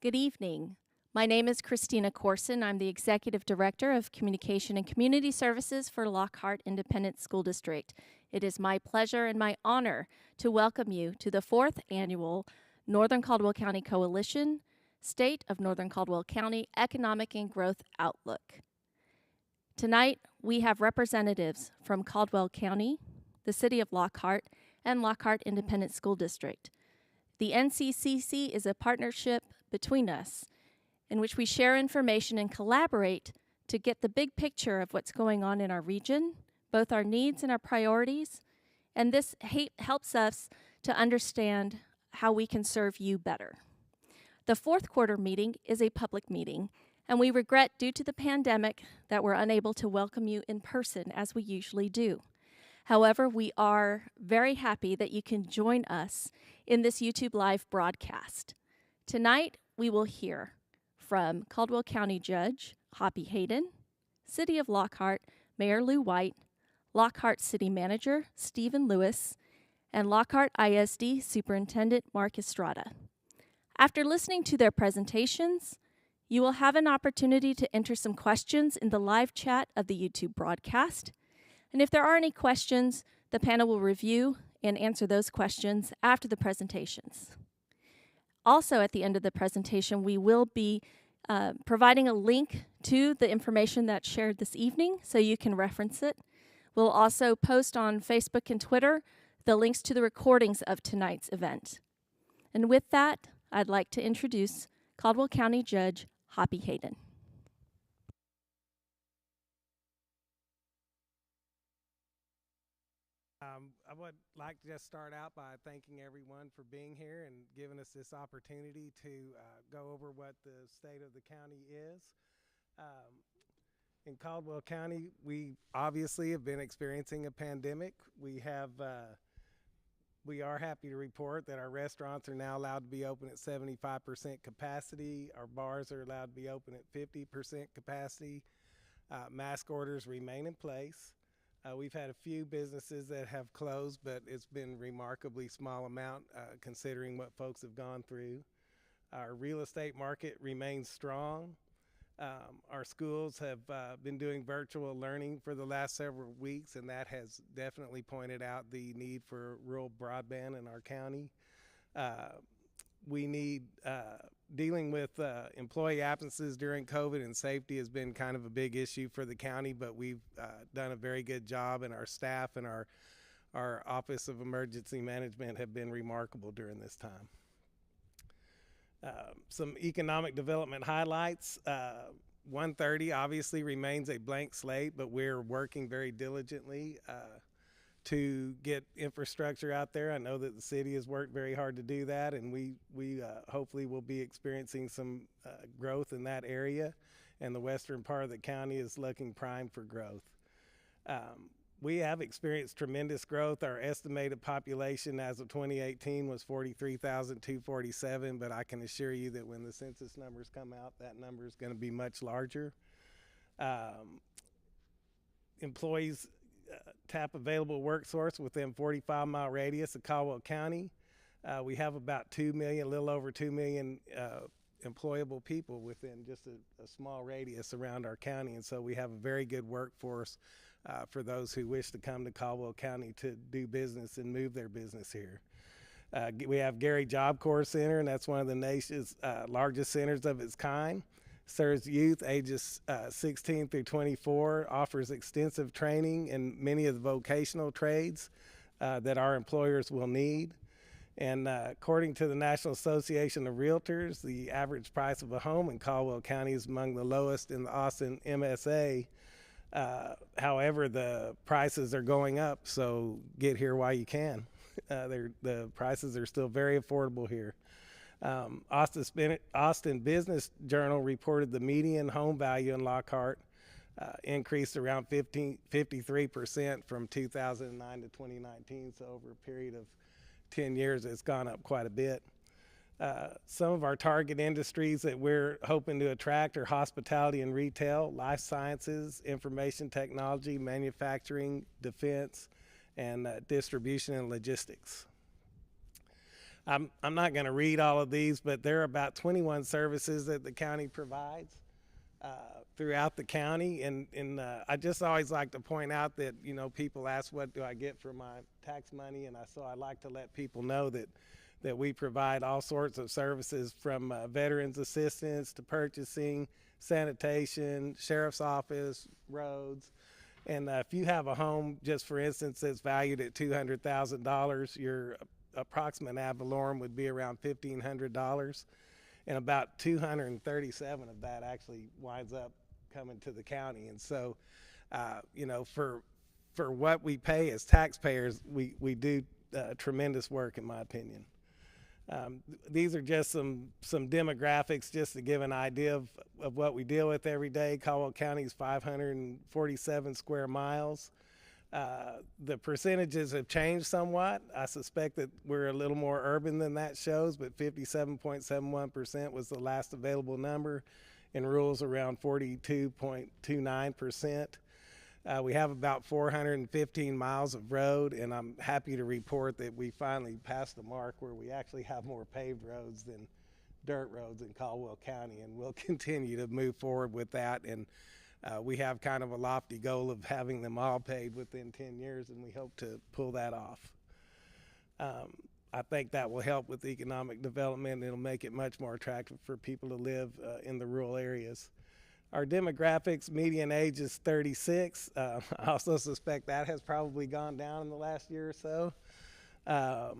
Good evening. My name is Christina Corson. I'm the Executive Director of Communication and Community Services for Lockhart Independent School District. It is my pleasure and my honor to welcome you to the 4th Annual Northern Caldwell County Coalition State of Northern Caldwell County Economic and Growth Outlook. Tonight, we have representatives from Caldwell County, the City of Lockhart, and Lockhart Independent School District. The NCCC is a partnership between us in which we share information and collaborate to get the big picture of what's going on in our region, both our needs and our priorities, and this helps us to understand how we can serve you better. The fourth quarter meeting is a public meeting, and we regret due to the pandemic that we're unable to welcome you in person as we usually do. However, we are very happy that you can join us in this YouTube Live broadcast. Tonight, we will hear from Caldwell County Judge Hoppy Haden, City of Lockhart Mayor Lew White, Lockhart City Manager Stephen Lewis, and Lockhart ISD Superintendent Mark Estrada. After listening to their presentations, you will have an opportunity to enter some questions in the live chat of the YouTube broadcast. And if there are any questions, the panel will review and answer those questions after the presentations. Also, at the end of the presentation, we will be providing a link to the information that's shared this evening so you can reference it. We'll also post on Facebook and Twitter the links to the recordings of tonight's event. And with that, I'd like to introduce Caldwell County Judge Hoppy Haden. I would like to just start out by thanking everyone for being here and giving us this opportunity to go over what the state of the county is. In Caldwell County, we obviously have been experiencing a pandemic. We are happy to report that our restaurants are now allowed to be open at 75% capacity. Our bars are allowed to be open at 50% capacity. Mask orders remain in place. We've had a few businesses that have closed, but it's been remarkably small amount considering what folks have gone through. Our real estate market remains strong. Our schools have been doing virtual learning for the last several weeks, and that has definitely pointed out the need for rural broadband in our county. We need dealing with employee absences during COVID, and safety has been kind of a big issue for the county, but we've done a very good job, and our staff and our Office of Emergency Management have been remarkable during this time. Some economic development highlights. 130 obviously remains a blank slate, but we're working very diligently to get infrastructure out there. I know that the city has worked very hard to do that, and we hopefully will be experiencing some growth in that area, and the western part of the county is looking prime for growth. We have experienced tremendous growth. Our estimated population as of 2018 was 43,247, but I can assure you that when the census numbers come out, that number is going to be much larger. Employees tap available workforce within 45-mile radius of Caldwell County. We have about 2 million, a little over 2 million employable people within just a small radius around our county, and so we have a very good workforce for those who wish to come to Caldwell County to do business and move their business here. We have Gary Job Corps Center, and that's one of the nation's largest centers of its kind. Serves youth ages 16 through 24, offers extensive training in many of the vocational trades that our employers will need. And according to the National Association of Realtors, the average price of a home in Caldwell County is among the lowest in the Austin MSA. However, the prices are going up, so get here while you can. The prices are still very affordable here. Austin Business Journal reported the median home value in Lockhart increased around 53% from 2009 to 2019. So over a period of 10 years, it's gone up quite a bit. Some of our target industries that we're hoping to attract are hospitality and retail, life sciences, information technology, manufacturing, defense, and distribution and logistics. I'm not going to read all of these, but there are about 21 services that the county provides throughout the county. And I just always like to point out that, you know, people ask, what do I get for my tax money? And so I like to let people know that we provide all sorts of services, from veterans assistance to purchasing, sanitation, sheriff's office, roads. And if you have a home, just for instance, that's valued at $200,000, your approximate ad valorem would be around $1,500, and about 237 of that actually winds up coming to the county. And so, you know, for what we pay as taxpayers, we do tremendous work, in my opinion. These are just some demographics, just to give an idea of what we deal with every day. Caldwell County is 547 square miles. The percentages have changed somewhat. I suspect that we're a little more urban than that shows, but 57.71% was the last available number, and rural's around 42.29%. We have about 415 miles of road, and I'm happy to report that we finally passed the mark where we actually have more paved roads than dirt roads in Caldwell County, and we'll continue to move forward with that. And we have kind of a lofty goal of having them all paved within 10 years, and we hope to pull that off. I think that will help with economic development. It'll make it much more attractive for people to live in the rural areas. Our demographics, median age is 36. I also suspect that has probably gone down in the last year or so. Our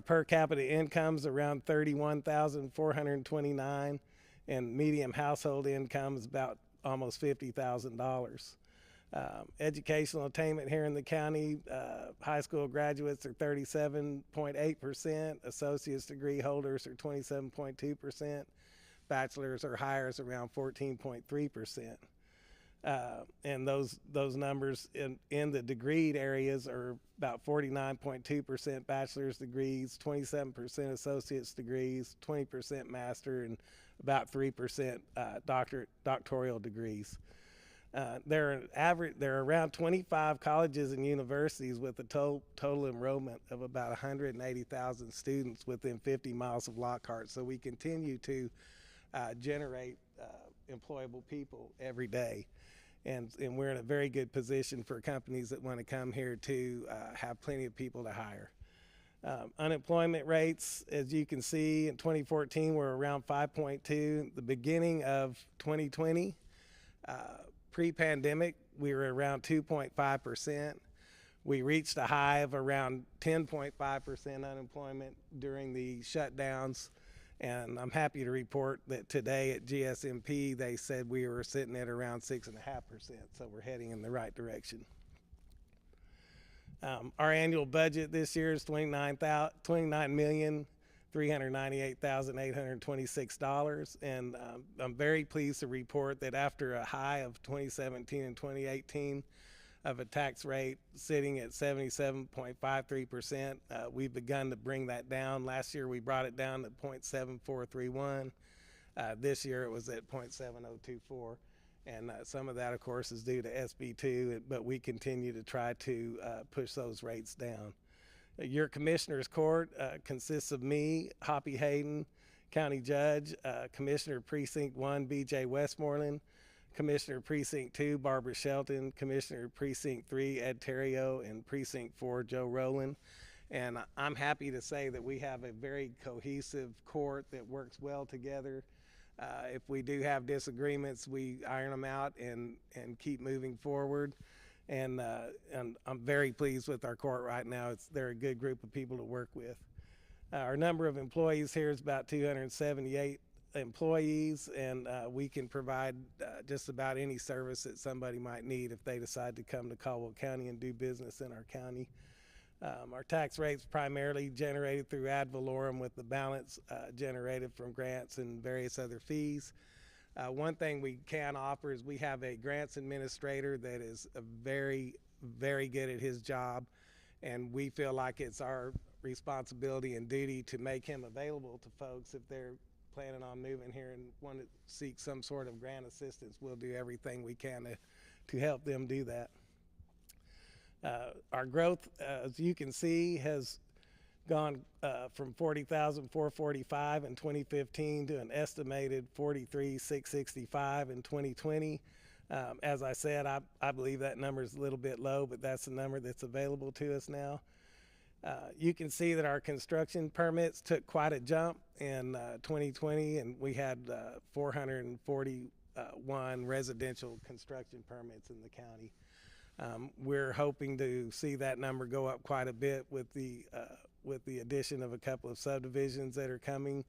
per capita income's around $31,429, and median household income is about almost $50,000. Educational attainment here in the county, high school graduates are 37.8%, associate's degree holders are 27.2%, bachelor's or higher is around 14.3%. And those numbers in the degreed areas are about 49.2% bachelor's degrees, 27% associate's degrees, 20% master, and about 3% doctoral degrees. There are around 25 colleges and universities with a total enrollment of about 180,000 students within 50 miles of Lockhart. So we continue to generate employable people every day. And we're in a very good position for companies that want to come here to have plenty of people to hire. Unemployment rates, as you can see, in 2014 were around 5.2. The beginning of 2020, pre-pandemic, we were around 2.5%. We reached a high of around 10.5% unemployment during the shutdowns. And I'm happy to report that today at GSMP, they said we were sitting at around 6.5%, so we're heading in the right direction. Our annual budget this year is $29,398,826, and I'm very pleased to report that after a high of 2017 and 2018 of a tax rate sitting at 77.53%, we've begun to bring that down. Last year we brought it down to 0.7431. This year it was at 0.7024. And some of that, of course, is due to SB2, but we continue to try to push those rates down. Your Commissioner's Court consists of me, Hoppy Haden, County Judge, Commissioner Precinct 1, B.J. Westmoreland, Commissioner Precinct 2, Barbara Shelton, Commissioner Precinct 3, Ed Terrio, and Precinct 4, Joe Rowland. And I'm happy to say that we have a very cohesive court that works well together. If we do have disagreements, we iron them out and keep moving forward. And I'm very pleased with our court right now. They're a good group of people to work with. Our number of employees here is about 278 employees, and we can provide just about any service that somebody might need if they decide to come to Caldwell County and do business in our county. Our tax rates primarily generated through ad valorem, with the balance generated from grants and various other fees. One thing we can offer is we have a grants administrator that is very, very good at his job, and we feel like it's our responsibility and duty to make him available to folks if they're planning on moving here and want to seek some sort of grant assistance. We'll do everything we can to help them do that. Our growth, as you can see, has gone from 40,445 in 2015 to an estimated 43,665 in 2020. As I said, I believe that number is a little bit low, but that's the number that's available to us now. You can see that our construction permits took quite a jump in 2020, and we had 441 residential construction permits in the county. We're hoping to see that number go up quite a bit with the addition of a couple of subdivisions that are coming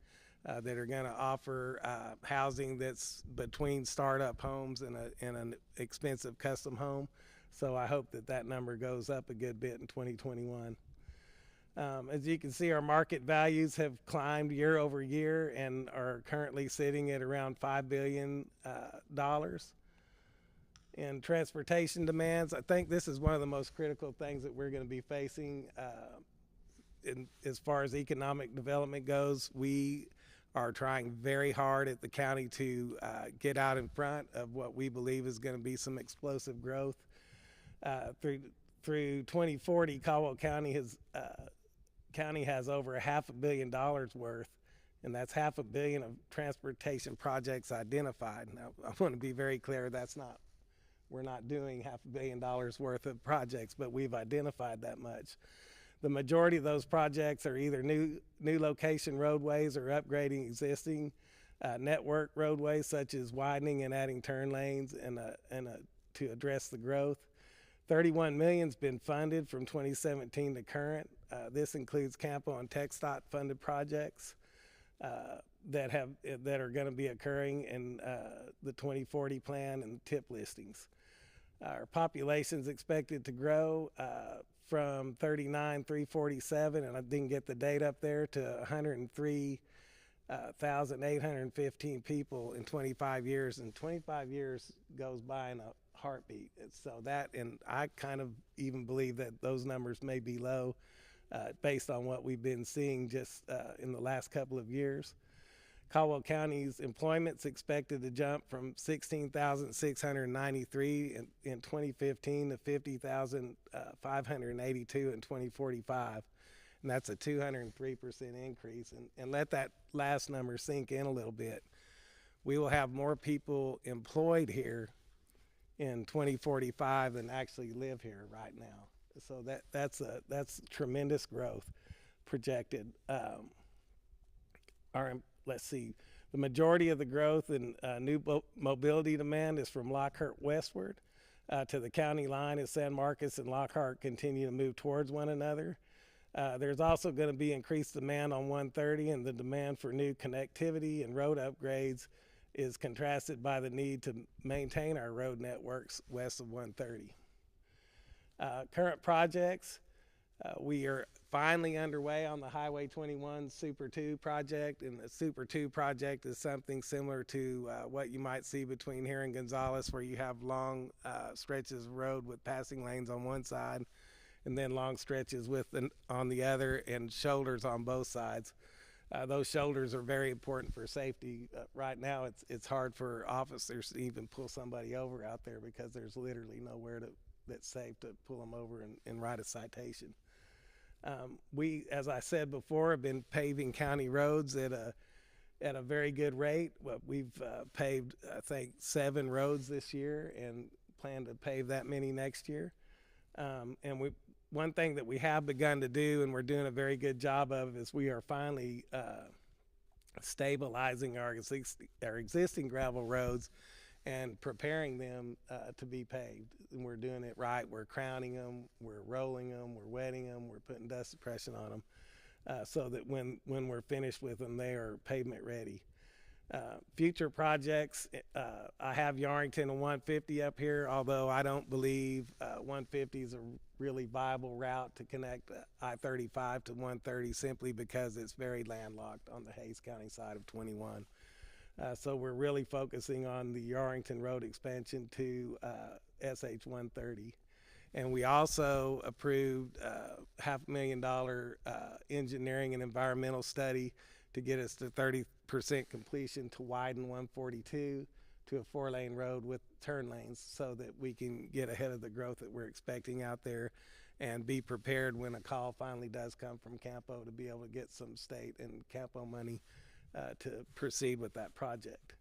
that are going to offer housing that's between startup homes and an expensive custom home. So I hope that number goes up a good bit in 2021. As you can see, our market values have climbed year over year and are currently sitting at around $5 billion. In transportation demands, I think this is one of the most critical things that we're going to be facing as far as economic development goes. We are trying very hard at the county to get out in front of what we believe is going to be some explosive growth. Through 2040, Caldwell County has over $500 million worth, and that's $500 million of transportation projects identified. Now, I want to be very clear, we're not doing $500 million worth of projects, but we've identified that much. The majority of those projects are either new location roadways or upgrading existing network roadways, such as widening and adding turn lanes to address the growth. $31 million's been funded from 2017 to current. This includes Campo and TxDOT funded projects that are going to be occurring in the 2040 plan and TIP listings. Our population is expected to grow from 39,347, and I didn't get the date up there, to 103,815 people in 25 years. And 25 years goes by in a heartbeat. And I kind of even believe that those numbers may be low based on what we've been seeing just in the last couple of years. Caldwell County's employment's expected to jump from 16,693 in 2015 to 50,582 in 2045. And that's a 203% increase. And let that last number sink in a little bit. We will have more people employed here in 2045 than actually live here right now. So that's tremendous growth projected. Let's see, the majority of the growth in new mobility demand is from Lockhart westward to the county line as San Marcos and Lockhart continue to move towards one another. There's also going to be increased demand on 130, and the demand for new connectivity and road upgrades is contrasted by the need to maintain our road networks west of 130. Current projects, we are finally underway on the Highway 21 Super 2 project, and the Super 2 project is something similar to what you might see between here and Gonzales, where you have long stretches of road with passing lanes on one side and then long stretches on the other, and shoulders on both sides. Those shoulders are very important for safety. Right now it's hard for officers to even pull somebody over out there because there's literally nowhere that's safe to pull them over and write a citation. We, as I said before, have been paving county roads at a very good rate. We've paved, I think, 7 roads this year and plan to pave that many next year. One thing that we have begun to do, and we're doing a very good job of, is we are finally stabilizing our existing gravel roads and preparing them to be paved. And we're doing it right. We're crowning them, we're rolling them, we're wetting them, we're putting dust suppression on them so that when we're finished with them, they are pavement ready. Future projects, I have Yarrington and 150 up here, although I don't believe 150 is a really viable route to connect I-35 to 130 simply because it's very landlocked on the Hays County side of 21. So we're really focusing on the Yarrington Road expansion to SH 130. And we also approved $500,000 engineering and environmental study to get us to 30% completion to widen 142 to a 4-lane road with turn lanes so that we can get ahead of the growth that we're expecting out there and be prepared when a call finally does come from Campo to be able to get some state and Campo money to proceed with that project.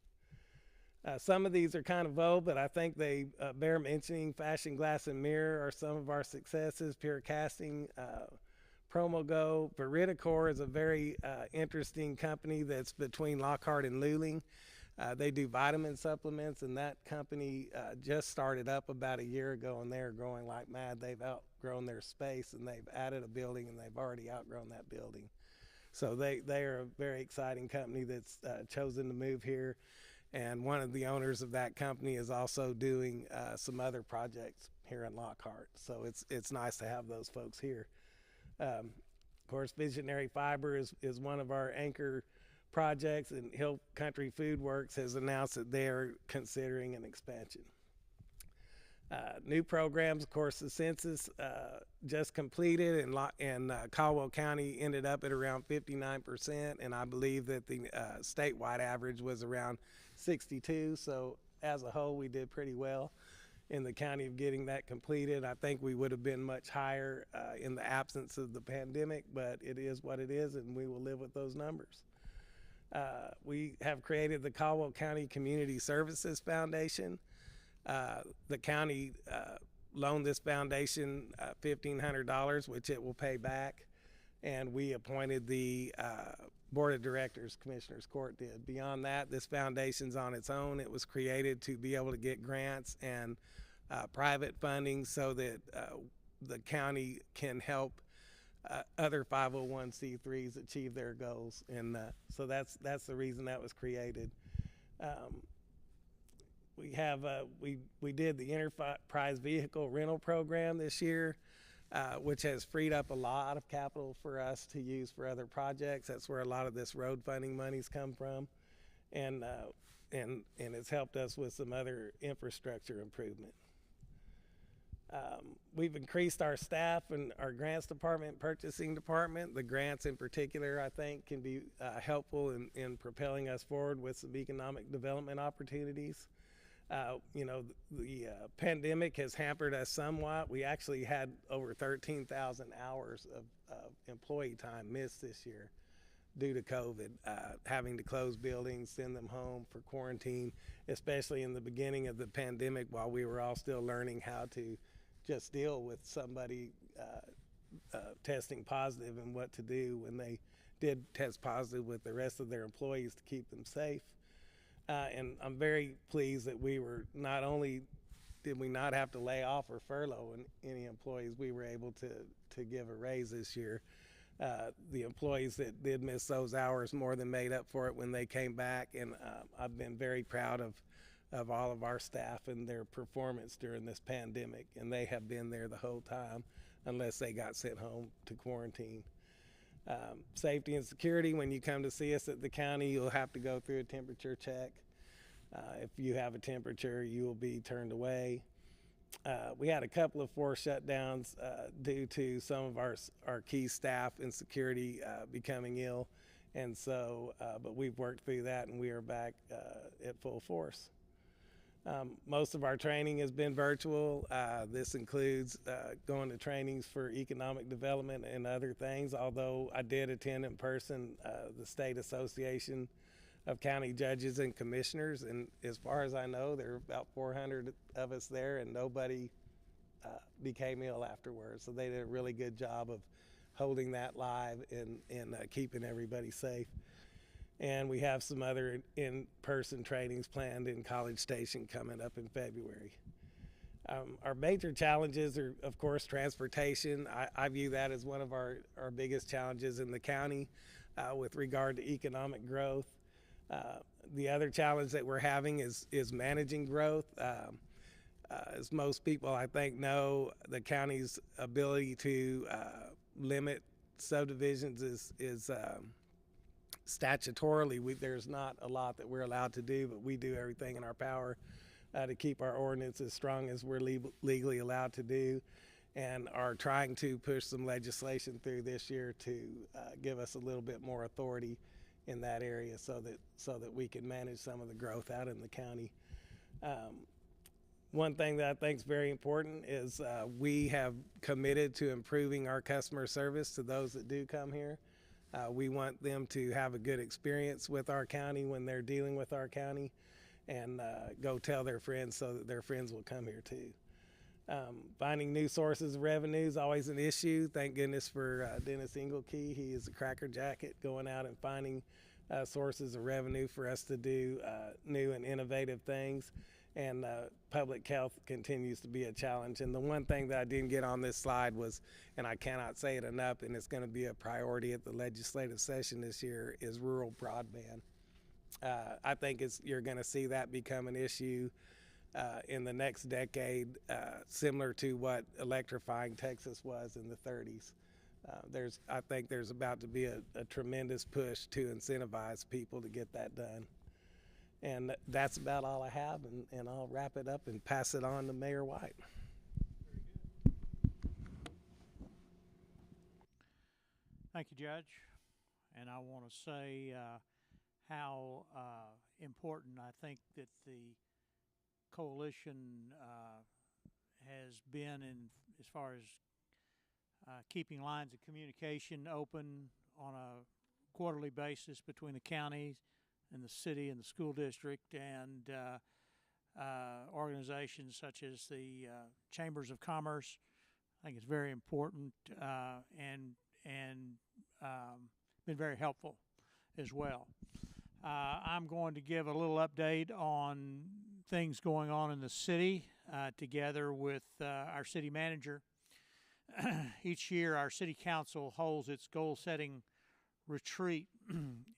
Some of these are kind of old, but I think they bear mentioning. Fashion Glass and Mirror are some of our successes. Pure Casting, PromoGo. Veridicor is a very interesting company that's between Lockhart and Luling. They do vitamin supplements, and that company just started up about a year ago, and they're growing like mad. They've outgrown their space, and they've added a building, and they've already outgrown that building. So they are a very exciting company that's chosen to move here. And one of the owners of that company is also doing some other projects here in Lockhart. So it's nice to have those folks here. Of course, Visionary Fiber is one of our anchor projects, and Hill Country Food Works has announced that they're considering an expansion. New programs, of course, the census just completed, and Caldwell County ended up at around 59%, and I believe that the statewide average was around 62. So as a whole, we did pretty well in the county of getting that completed. I think we would have been much higher in the absence of the pandemic, but it is what it is, and we will live with those numbers. We have created the Caldwell County Community Services Foundation. The county loaned this foundation $1,500, which it will pay back, and we appointed the board of directors. Commissioners Court did. Beyond that, this foundation's on its own. It was created to be able to get grants and private funding so that the county can help other 501c3s achieve their goals, and so that's the reason that was created. We did the enterprise vehicle rental program this year, which has freed up a lot of capital for us to use for other projects. That's where a lot of this road funding money's come from, and it's helped us with some other infrastructure improvement. We've increased our staff and our grants department, purchasing department. The grants in particular, I think, can be helpful in propelling us forward with some economic development opportunities. The pandemic has hampered us somewhat. We actually had over 13,000 hours of employee time missed this year due to COVID, having to close buildings, send them home for quarantine, especially in the beginning of the pandemic while we were all still learning how to just deal with somebody testing positive and what to do when they did test positive with the rest of their employees to keep them safe. And I'm very pleased that we were, not only did we not have to lay off or furlough any employees, we were able to give a raise this year. The employees that did miss those hours more than made up for it when they came back, and I've been very proud of all of our staff and their performance during this pandemic, and they have been there the whole time unless they got sent home to quarantine. Safety and security, when you come to see us at the county, you'll have to go through a temperature check. If you have a temperature, you will be turned away. We had a couple of forced shutdowns due to some of our key staff in security becoming ill, and so but we've worked through that, and we are back at full force. Most of our training has been virtual. This includes going to trainings for economic development and other things, although I did attend in person the State Association of County Judges and Commissioners, and as far as I know, there are about 400 of us there, and nobody became ill afterwards. So they did a really good job of holding that live and keeping everybody safe. And we have some other in-person trainings planned in College Station coming up in February. Our major challenges are, of course, transportation. I view that as one of our biggest challenges in the county with regard to economic growth. The other challenge that we're having is managing growth. As most people, I think, know, the county's ability to limit subdivisions is statutorily, there's not a lot that we're allowed to do, but we do everything in our power to keep our ordinance as strong as we're legally allowed to do, and are trying to push some legislation through this year to give us a little bit more authority in that area so that we can manage some of the growth out in the county. One thing that I think is very important is we have committed to improving our customer service to those that do come here. We want them to have a good experience with our county when they're dealing with our county, and go tell their friends so that their friends will come here too. Finding new sources of revenue is always an issue. Thank goodness for Dennis Engelkey. He is a cracker jacket going out and finding sources of revenue for us to do new and innovative things. And public health continues to be a challenge. And the one thing that I didn't get on this slide was, and I cannot say it enough, and it's going to be a priority at the legislative session this year, is rural broadband. I think you're going to see that become an issue in the next decade, similar to what electrifying Texas was in the 30s. I think there's about to be a tremendous push to incentivize people to get that done. And that's about all I have, and I'll wrap it up and pass it on to Mayor White. Thank you, Judge. And I want to say how important I think that the coalition has been in as far as keeping lines of communication open on a quarterly basis between the counties and the city and the school district, and organizations such as the Chambers of Commerce. I think it's very important and been very helpful as well. I'm going to give a little update on things going on in the city together with our city manager. Each year our city council holds its goal-setting retreat,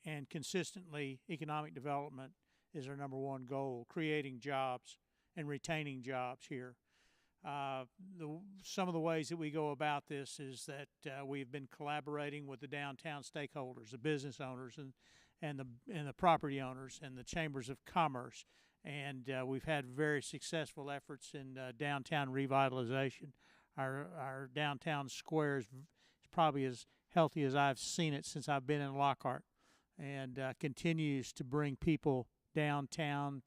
and consistently economic development is our number one goal, creating jobs and retaining jobs here. Some of the ways that we go about this is that we've been collaborating with the downtown stakeholders, the business owners and the property owners and the chambers of commerce, and we've had very successful efforts in downtown revitalization. Our downtown square is probably as healthy as I've seen it since I've been in Lockhart, and continues to bring people downtown,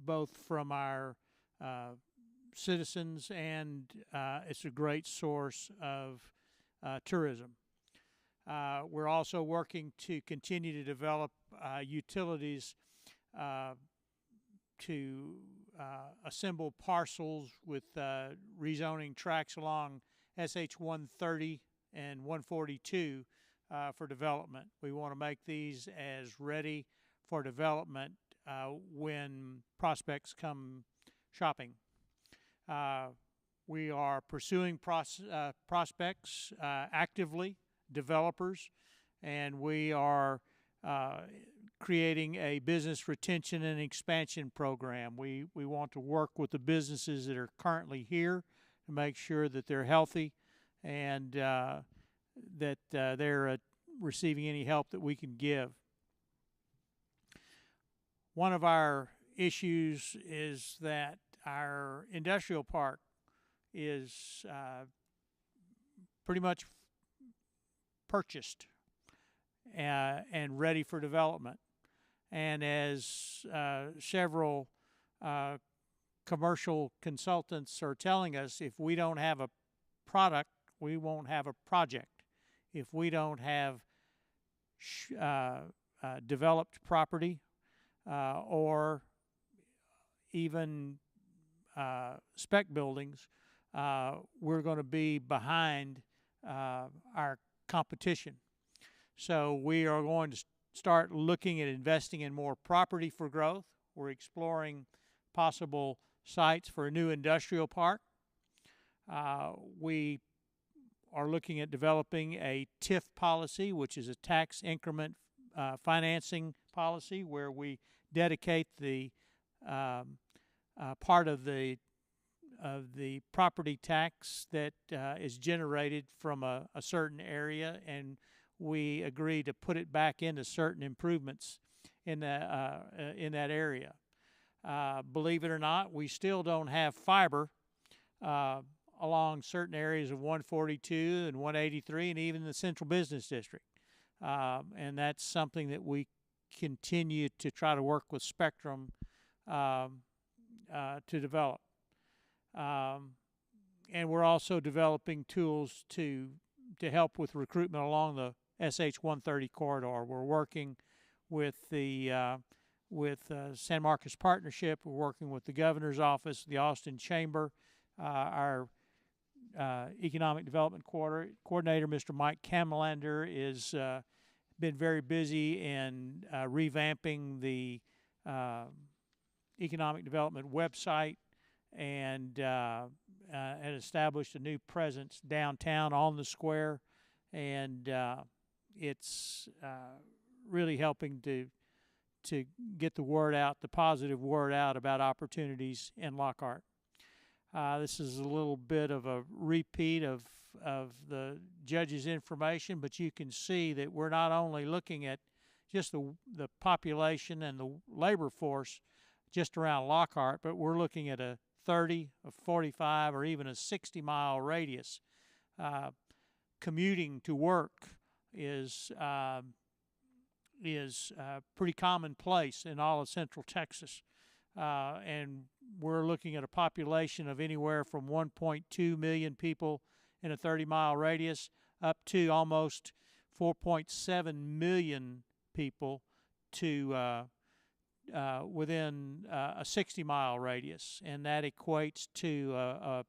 both from our citizens, and it's a great source of tourism. We're also working to continue to develop utilities to assemble parcels with rezoning tracks along SH 130 and 142 for development. We want to make these as ready for development when prospects come shopping. We are pursuing prospects actively, developers, and we are creating a business retention and expansion program. We want to work with the businesses that are currently here to make sure that they're healthy and that they're receiving any help that we can give. One of our issues is that our industrial park is pretty much purchased and ready for development. And as several commercial consultants are telling us, if we don't have a product, we won't have a project. If we don't have developed property or even spec buildings, we're going to be behind our competition. So we are going to start looking at investing in more property for growth. We're exploring possible sites for a new industrial park. We are looking at developing a TIF policy, which is a tax increment financing policy, where we dedicate the part of the property tax that is generated from a certain area, and we agree to put it back into certain improvements in that area. Believe it or not, we still don't have fiber along certain areas of 142 and 183 and even the Central Business District. And that's something that we continue to try to work with Spectrum to develop. And we're also developing tools to help with recruitment along the SH 130 corridor. We're working with the San Marcos Partnership. We're working with the Governor's Office, the Austin Chamber, our Economic Development Coordinator, Mr. Mike Kamelander, is been very busy in revamping the Economic Development website and had established a new presence downtown on the square, and it's really helping to get the word out, the positive word out about opportunities in Lockhart. This is a little bit of a repeat of the judge's information, but you can see that we're not only looking at just the population and the labor force just around Lockhart, but we're looking at a 30, a 45, or even a 60-mile radius. Commuting to work is pretty commonplace in all of Central Texas. And we're looking at a population of anywhere from 1.2 million people in a 30-mile radius up to almost 4.7 million people to within a 60-mile radius. And that equates to a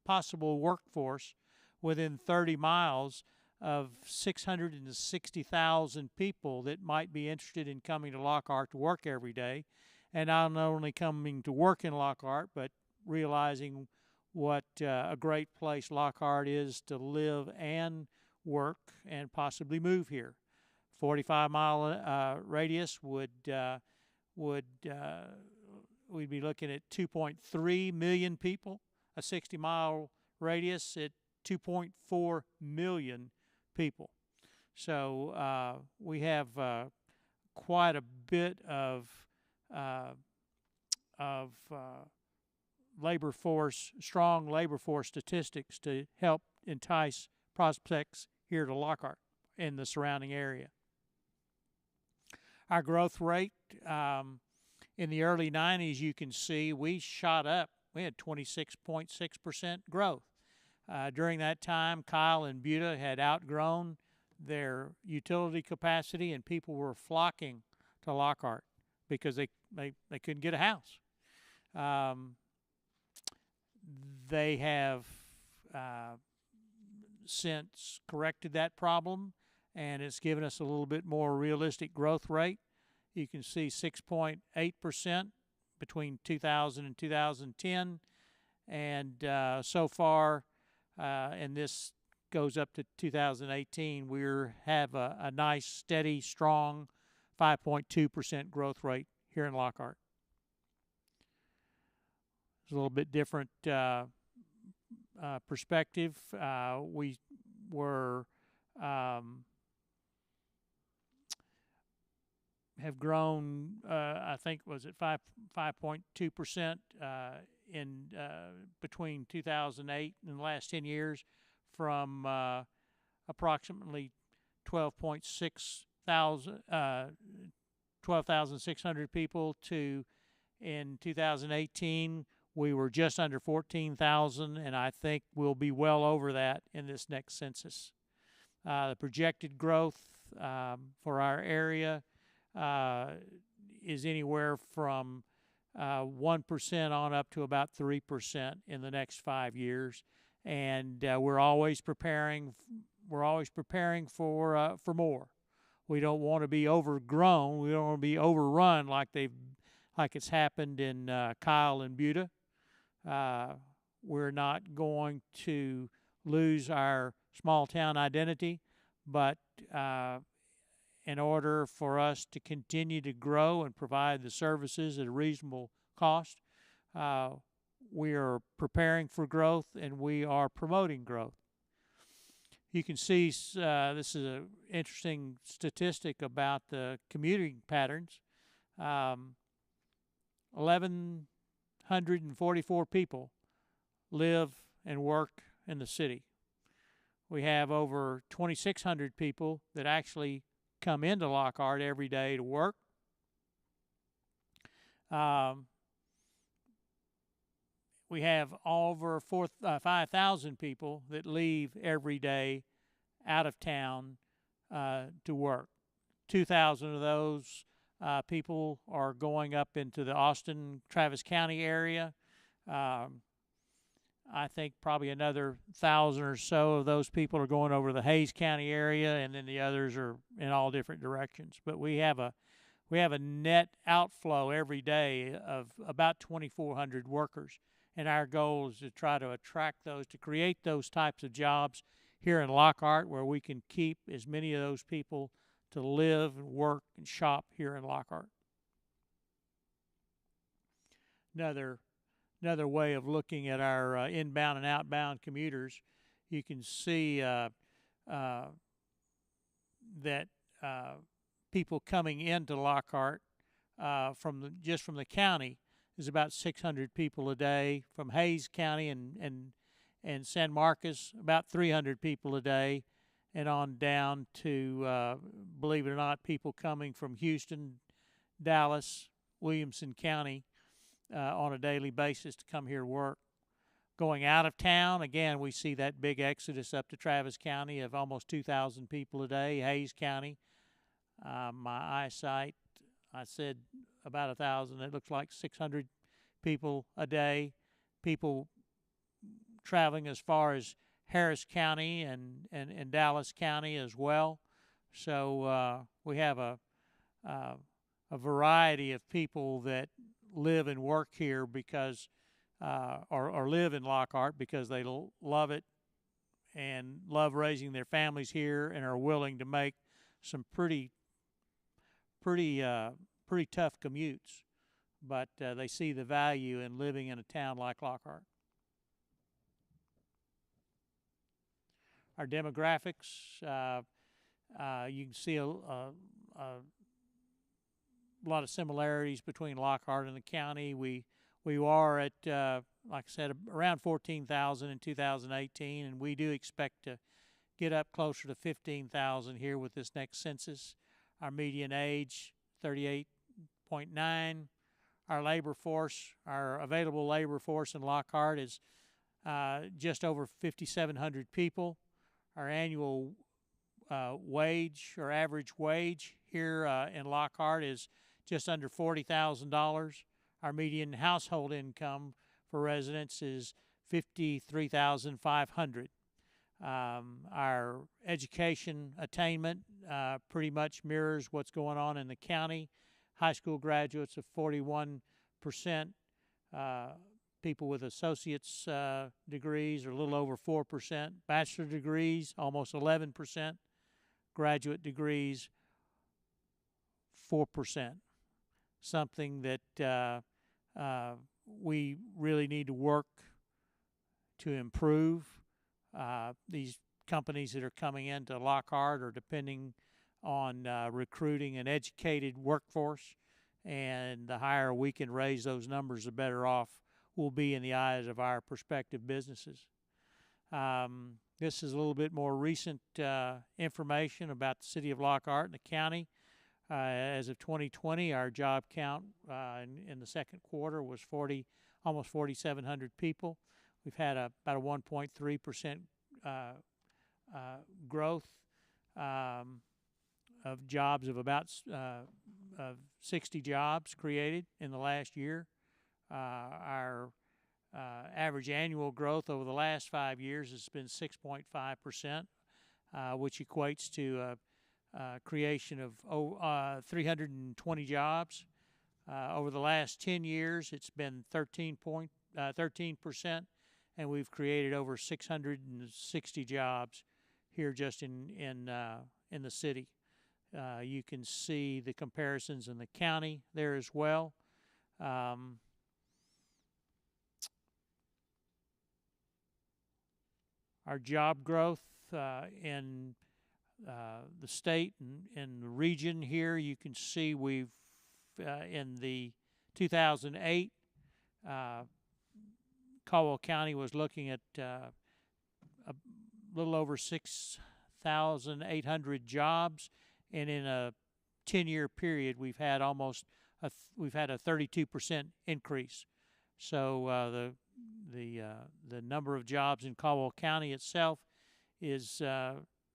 possible workforce within 30 miles of 660,000 people that might be interested in coming to Lockhart to work every day. And not only coming to work in Lockhart, but realizing what a great place Lockhart is to live and work and possibly move here. 45-mile radius would we'd be looking at 2.3 million people. A 60-mile radius at 2.4 million people. So we have quite a bit of labor force, strong labor force statistics to help entice prospects here to Lockhart in the surrounding area. Our growth rate in the early 90s, you can see we shot up. We had 26.6% growth. During that time, Kyle and Buda had outgrown their utility capacity, and people were flocking to Lockhart because they couldn't get a house. They have since corrected that problem, and it's given us a little bit more realistic growth rate. You can see 6.8% between 2000 and 2010, and so far, and this goes up to 2018, we have a nice, steady, strong 5.2% growth rate here in Lockhart. It's a little bit different perspective. We were have grown, I think, was it 5.2% in between 2008 and the last 10 years, from approximately 12,600 people to, in 2018, we were just under 14,000, and I think we'll be well over that in this next census. The projected growth for our area is anywhere from 1% on up to about 3% in the next 5 years, and we're always preparing. We're always preparing for more. We don't want to be overgrown. We don't want to be overrun like it's happened in Kyle and Buda. We're not going to lose our small town identity, but in order for us to continue to grow and provide the services at a reasonable cost, we are preparing for growth, and we are promoting growth. You can see this is an interesting statistic about the commuting patterns. 1,144 people live and work in the city. We have over 2,600 people that actually come into Lockhart every day to work. we have over 5,000 people that leave every day out of town to work. 2,000 of those people are going up into the Austin, Travis County area. I think probably another 1,000 or so of those people are going over to the Hayes County area, and then the others are in all different directions. But we have a net outflow every day of about 2,400 workers, and our goal is to try to attract those, to create those types of jobs here in Lockhart, where we can keep as many of those people to live and work and shop here in Lockhart. Another way of looking at our inbound and outbound commuters, you can see that people coming into Lockhart from the county is about 600 people a day. From Hayes County and San Marcos, about 300 people a day, and on down to, believe it or not, people coming from Houston, Dallas, Williamson County on a daily basis to come here to work. Going out of town, again, we see that big exodus up to Travis County of almost 2,000 people a day. Hayes County, my eyesight, I said about 1,000. It looks like 600 people a day. People traveling as far as Harris County and Dallas County as well. So we have a variety of people that live and work here because, or live in Lockhart because they love it and love raising their families here and are willing to make some pretty tough commutes, but they see the value in living in a town like Lockhart. Our demographics, you can see a lot of similarities between Lockhart and the county. We are at, like I said, around 14,000 in 2018, and we do expect to get up closer to 15,000 here with this next census. Our median age, 38.9. Our labor force, our available labor force in Lockhart is just over 5,700 people. Our annual wage or average wage here in Lockhart is just under $40,000. Our median household income for residents is $53,500. Our education attainment pretty much mirrors what's going on in the county. High school graduates of 41%. People with associate's degrees are a little over 4%. Bachelor degrees, almost 11%. Graduate degrees, 4%. Something that we really need to work to improve. These companies that are coming into Lockhart are depending on recruiting an educated workforce, and the higher we can raise those numbers, the better off we'll be in the eyes of our prospective businesses. This is a little bit more recent information about the city of Lockhart and the county. As of 2020, our job count in the second quarter was almost 4,700 people. We've had about a 1.3% growth of jobs of about 60 jobs created in the last year. Our average annual growth over the last 5 years has been 6.5%, which equates to creation of 320 jobs. Over the last 10 years, it's been 13%, and we've created over 660 jobs here just in the city. You can see the comparisons in the county there as well. Our job growth in the state and the region here, you can see we've in the 2008, Caldwell County was looking at a little over 6,800 jobs, and in a 10-year period, we've had a 32% increase. So the number of jobs in Caldwell County itself is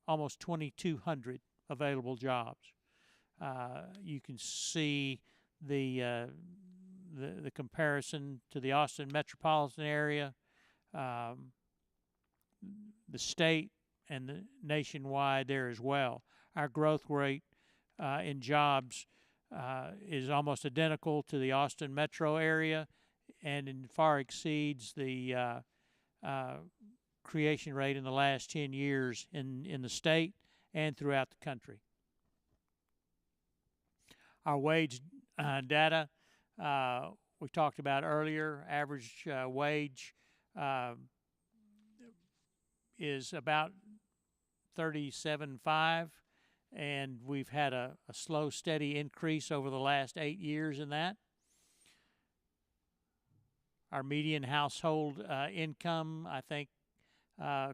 almost 2,200 available jobs. You can see the comparison to the Austin metropolitan area, the state, and the nationwide there as well. Our growth rate in jobs is almost identical to the Austin metro area, and far exceeds the creation rate in the last 10 years in the state and throughout the country. Our wage data we talked about earlier. Average wage is about $37.5, and we've had a slow, steady increase over the last 8 years in that. Our median household income, I think,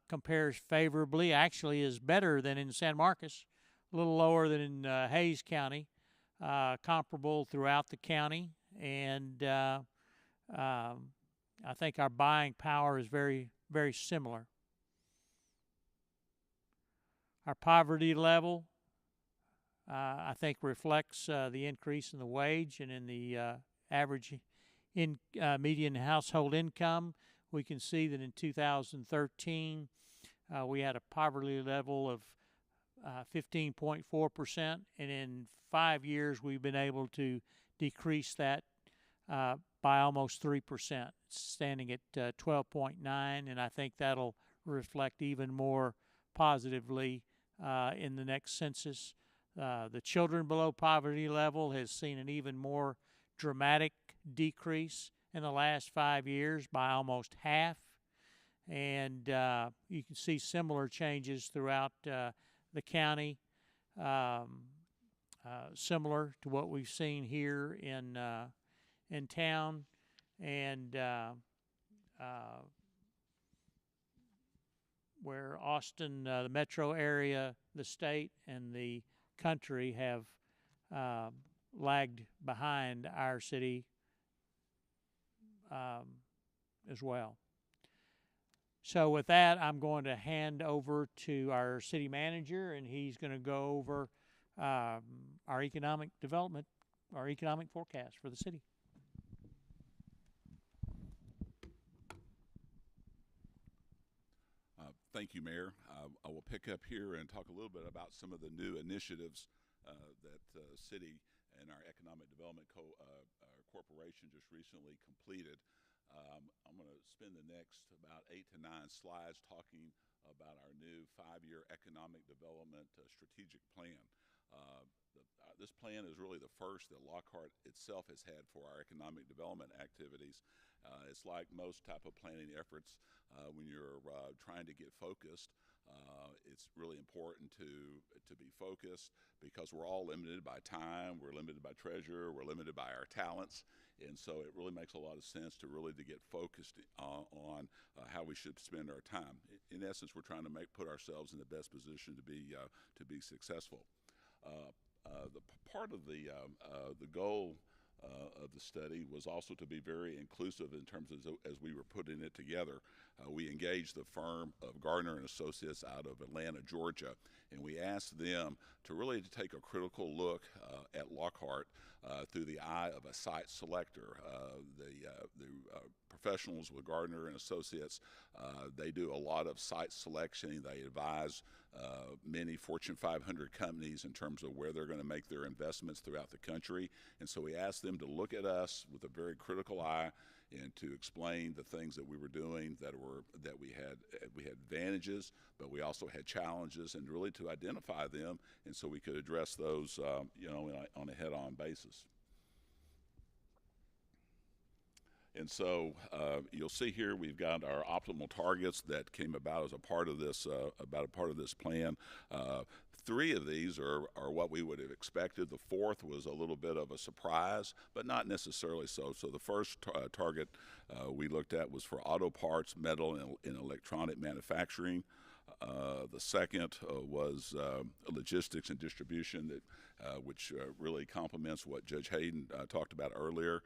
compares favorably, actually is better than in San Marcos, a little lower than in Hays County, comparable throughout the county, and I think our buying power is very, very similar. Our poverty level, I think, reflects the increase in the wage and in the average median household income. We can see that in 2013, we had a poverty level of 15.4%, and in 5 years, we've been able to decrease that by almost 3%, standing at 12.9, and I think that'll reflect even more positively in the next census. The children below poverty level has seen an even more dramatic decrease in the last 5 years by almost half, and you can see similar changes throughout the county, similar to what we've seen here in town, and where Austin, the metro area, the state, and the country have lagged behind our city as well. So with that, I'm going to hand over to our city manager, and he's going to go over our economic development, our economic forecast for the city. Thank you, Mayor. I will pick up here and talk a little bit about some of the new initiatives that city and our economic development corporation just recently completed. I'm going to spend the next about 8 to 9 slides talking about our new 5-year economic development strategic plan. This plan is really the first that Lockhart itself has had for our economic development activities. It's like most type of planning efforts when you're trying to get focused. It's really important to be focused because we're all limited by time, we're limited by treasure, we're limited by our talents, and so it really makes a lot of sense to get focused on how we should spend our time. In essence, we're trying to put ourselves in the best position to be successful. The part of the goal of the study was also to be very inclusive in terms of as we were putting it together. We engaged the firm of Gardner and Associates out of Atlanta, Georgia, and we asked them to really take a critical look at Lockhart through the eye of a site selector. The professionals with Gardner and Associates, they do a lot of site selection. They advise many Fortune 500 companies in terms of where they're going to make their investments throughout the country. And so we asked them to look at us with a very critical eye and to explain the things that we were doing, that we had advantages, but we also had challenges, and really to identify them, and so we could address those on a head-on basis. And so you'll see here we've got our optimal targets that came about as a part of this plan. 3 of these are what we would have expected. The 4th was a little bit of a surprise, but not necessarily so. So the first target we looked at was for auto parts, metal, and electronic manufacturing. The second was logistics and distribution. That which really complements what Judge Haden talked about earlier.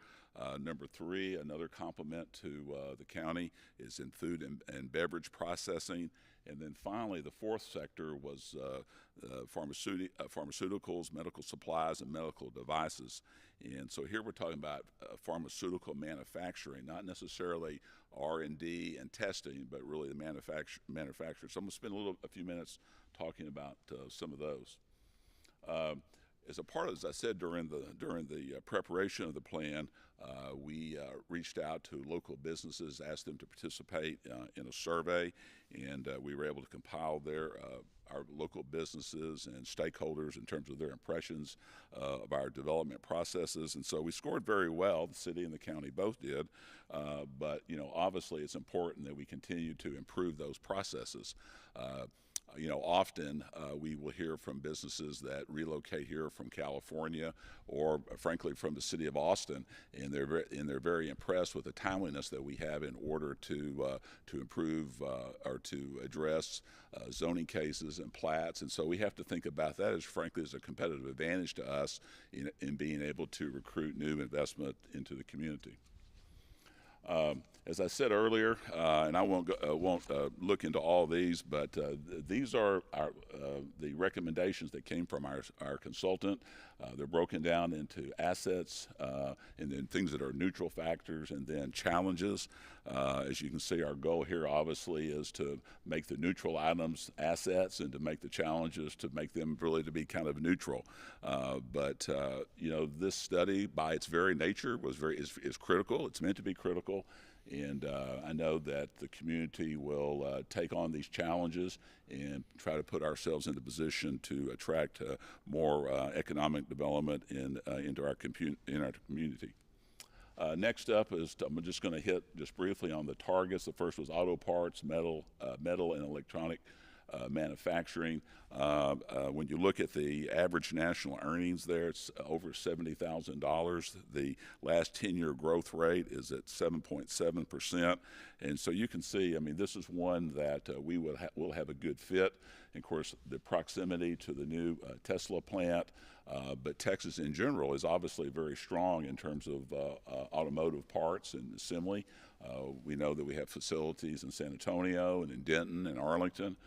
Number 3, another complement to the county is in food and beverage processing. And then finally, the 4th sector was pharmaceuticals, medical supplies, and medical devices. And so here we're talking about pharmaceutical manufacturing, not necessarily R&D and testing, but really the manufacture. So I'm going to spend a few minutes talking about some of those. As a part of, as I said, during the preparation of the plan, we reached out to local businesses, asked them to participate in a survey, and we were able to compile our local businesses and stakeholders in terms of their impressions of our development processes. And so we scored very well. The city and the county both did. But obviously it's important that we continue to improve those processes. Often we will hear from businesses that relocate here from California or frankly from the city of Austin, and they're very impressed with the timeliness that we have in order to improve or to address zoning cases and plats. And so we have to think about that as frankly as a competitive advantage to us in being able to recruit new investment into the community. As I said earlier, and I won't look into all these, but these are the recommendations that came from our consultant. They're broken down into assets and then things that are neutral factors and then challenges. As you can see, our goal here obviously is to make the neutral items assets and to make the challenges to make them really to be kind of neutral. But this study by its very nature is critical. It's meant to be critical. And I know that the community will take on these challenges and try to put ourselves in a position to attract more economic development into our community. Next up is I'm just going to hit just briefly on the targets. The first was auto parts, metal and electronic manufacturing. When you look at the average national earnings there, it's over $70,000. The last 10-year growth rate is at 7.7%. And so you can see, I mean, this is one that we will have a good fit. And of course, the proximity to the new Tesla plant, but Texas in general is obviously very strong in terms of automotive parts and assembly. We know that we have facilities in San Antonio and in Denton and Arlington.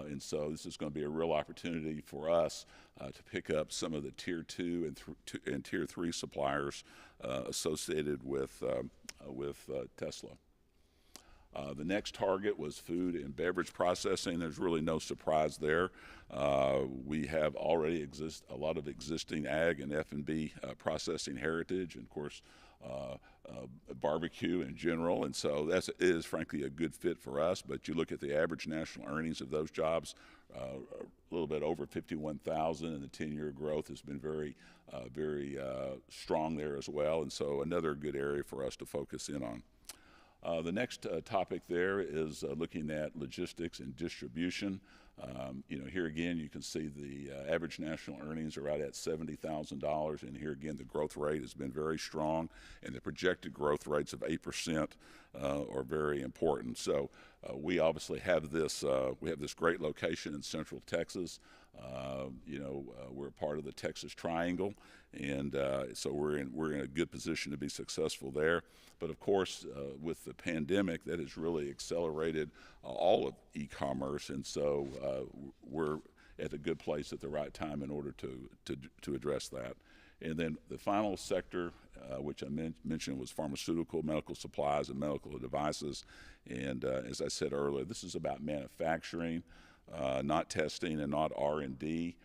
And so this is going to be a real opportunity for us to pick up some of the Tier 2 and Tier 3 suppliers associated with Tesla. The next target was food and beverage processing. There's really no surprise there. We have already a lot of existing ag and F&B processing heritage, and of course barbecue in general, and so that is frankly a good fit for us. But you look at the average national earnings of those jobs, a little bit over 51,000, and the 10-year growth has been very strong there as well, and so another good area for us to focus in on. The next topic there is looking at logistics and distribution. Here again, you can see the average national earnings are right at $70,000, and here again, the growth rate has been very strong, and the projected growth rates of 8% are very important. So we obviously have this great location in Central Texas. We're part of the Texas Triangle, and so we're in a good position to be successful there. But of course, with the pandemic, that has really accelerated all of e-commerce, and so we're at a good place at the right time in order to address that. And then the final sector, which I mentioned, was pharmaceutical, medical supplies, and medical devices. And as I said earlier, this is about manufacturing, not testing and not R&D.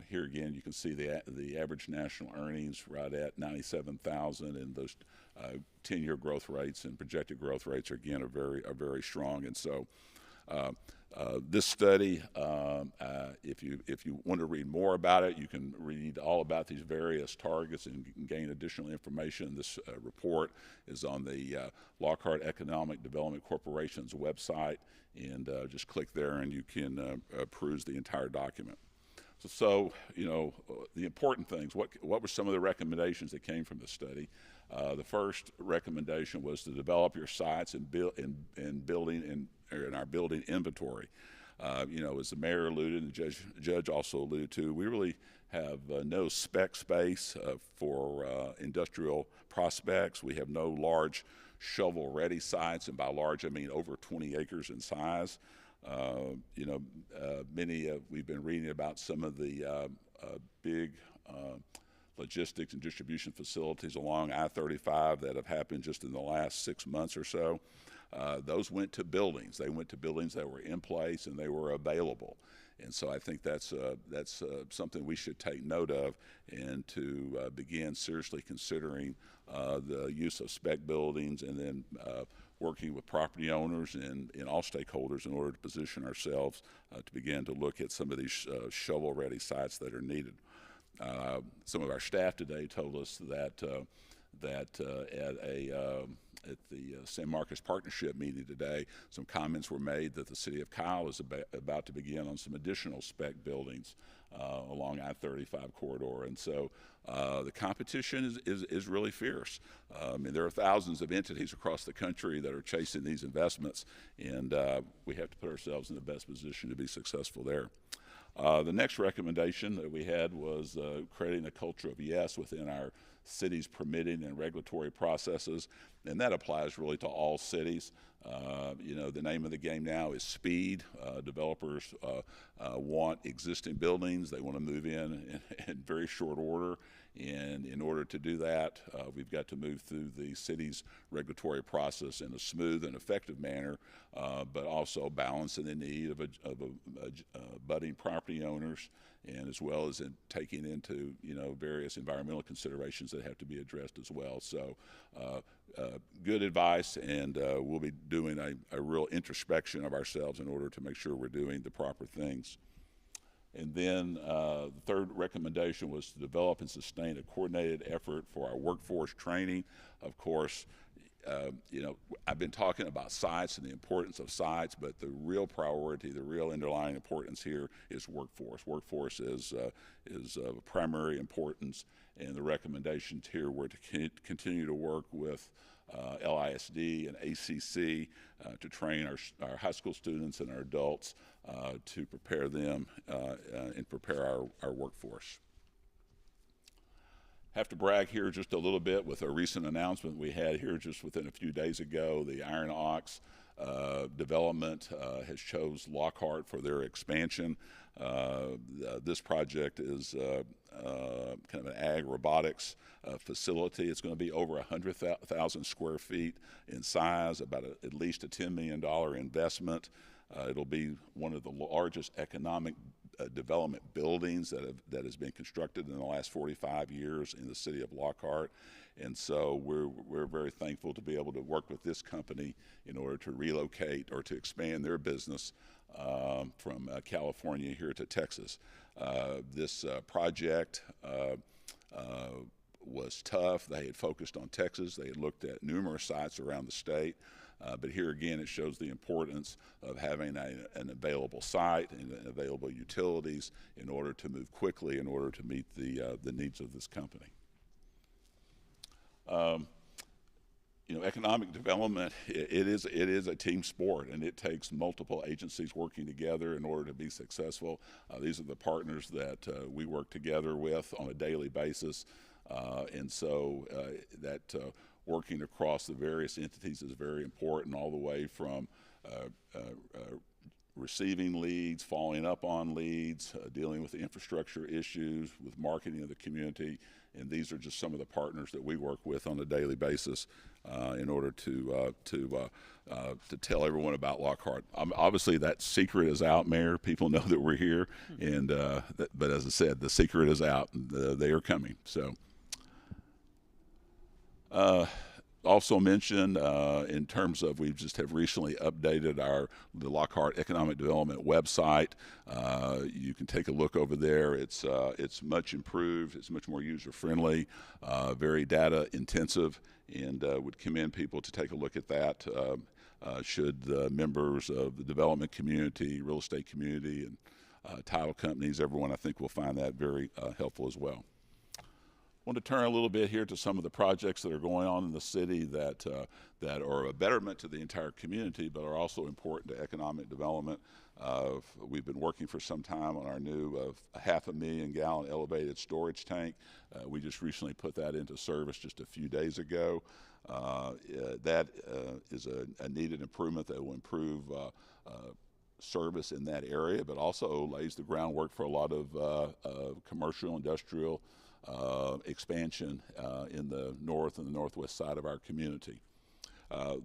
Here again, you can see the average national earnings right at $97,000, and those 10-year growth rates and projected growth rates are very strong. And so this study, if you want to read more about it, you can read all about these various targets and gain additional information. This report is on the Lockhart Economic Development Corporation's website, and just click there and you can peruse the entire document. So the important things, what were some of the recommendations that came from the study? The first recommendation was to develop your sites and building our building inventory. As the mayor alluded and the judge also alluded to, we really have no spec space for industrial prospects. We have no large shovel-ready sites, and by large I mean over 20 acres in size. We've been reading about some of the big logistics and distribution facilities along I-35 that have happened just in the last 6 months or so. Those went to buildings. They went to buildings that were in place and they were available. And so I think that's something we should take note of, and to begin seriously considering the use of spec buildings, and then working with property owners and all stakeholders in order to position ourselves to begin to look at some of these shovel-ready sites that are needed. Some of our staff today told us that at the San Marcos Partnership meeting today, some comments were made that the city of Kyle is about to begin on some additional spec buildings along I-35 corridor. And so the competition is really fierce. There are thousands of entities across the country that are chasing these investments, and we have to put ourselves in the best position to be successful there. The next recommendation that we had was creating a culture of yes within our city's permitting and regulatory processes, and that applies really to all cities. The name of the game now is speed. Developers want existing buildings. They want to move in very short order, and in order to do that, we've got to move through the city's regulatory process in a smooth and effective manner, but also balancing the need of budding property owners, and as well as in taking into various environmental considerations that have to be addressed as well. So good advice, and we'll be doing a real introspection of ourselves in order to make sure we're doing the proper things. And then the third recommendation was to develop and sustain a coordinated effort for our workforce training. Of course, I've been talking about sites and the importance of sites, but the real priority, the real underlying importance here is workforce. Workforce is of primary importance, and the recommendations here were to continue to work with LISD and ACC to train our high school students and our adults to prepare them and prepare our workforce. Have to brag here just a little bit with a recent announcement we had here just within a few days ago. The Iron Ox development has chose Lockhart for their expansion. This project is kind of an ag robotics facility. It's going to be over 100,000 square feet in size, about at least a $10 million investment. It'll be one of the largest economic development buildings that has been constructed in the last 45 years in the city of Lockhart. And so we're very thankful to be able to work with this company in order to relocate or to expand their business from California here to Texas. This project was tough. They had focused on Texas. They had looked at numerous sites around the state. But here again, it shows the importance of having an available site and available utilities in order to move quickly, in order to meet the needs of this company. Economic development, it is a team sport, and it takes multiple agencies working together in order to be successful. These are the partners that we work together with on a daily basis, and so working across the various entities is very important, all the way from receiving leads, following up on leads, dealing with the infrastructure issues, with marketing of the community. And these are just some of the partners that we work with on a daily basis in order to tell everyone about Lockhart. Obviously, that secret is out, Mayor. People know that we're here, and but as I said, the secret is out. They are coming. So. Also mentioned in terms of, we just have recently updated the Lockhart Economic Development website. You can take a look over there. It's much improved. It's much more user friendly, very data intensive, and would commend people to take a look at that. Should the members of the development community, real estate community, and title companies, everyone, I think will find that very helpful as well. I want to turn a little bit here to some of the projects that are going on in the city that are a betterment to the entire community, but are also important to economic development. We've been working for some time on our new 500,000 gallon elevated storage tank. We just recently put that into service just a few days ago. That is a needed improvement that will improve service in that area, but also lays the groundwork for a lot of commercial, industrial expansion in the north and the northwest side of our community.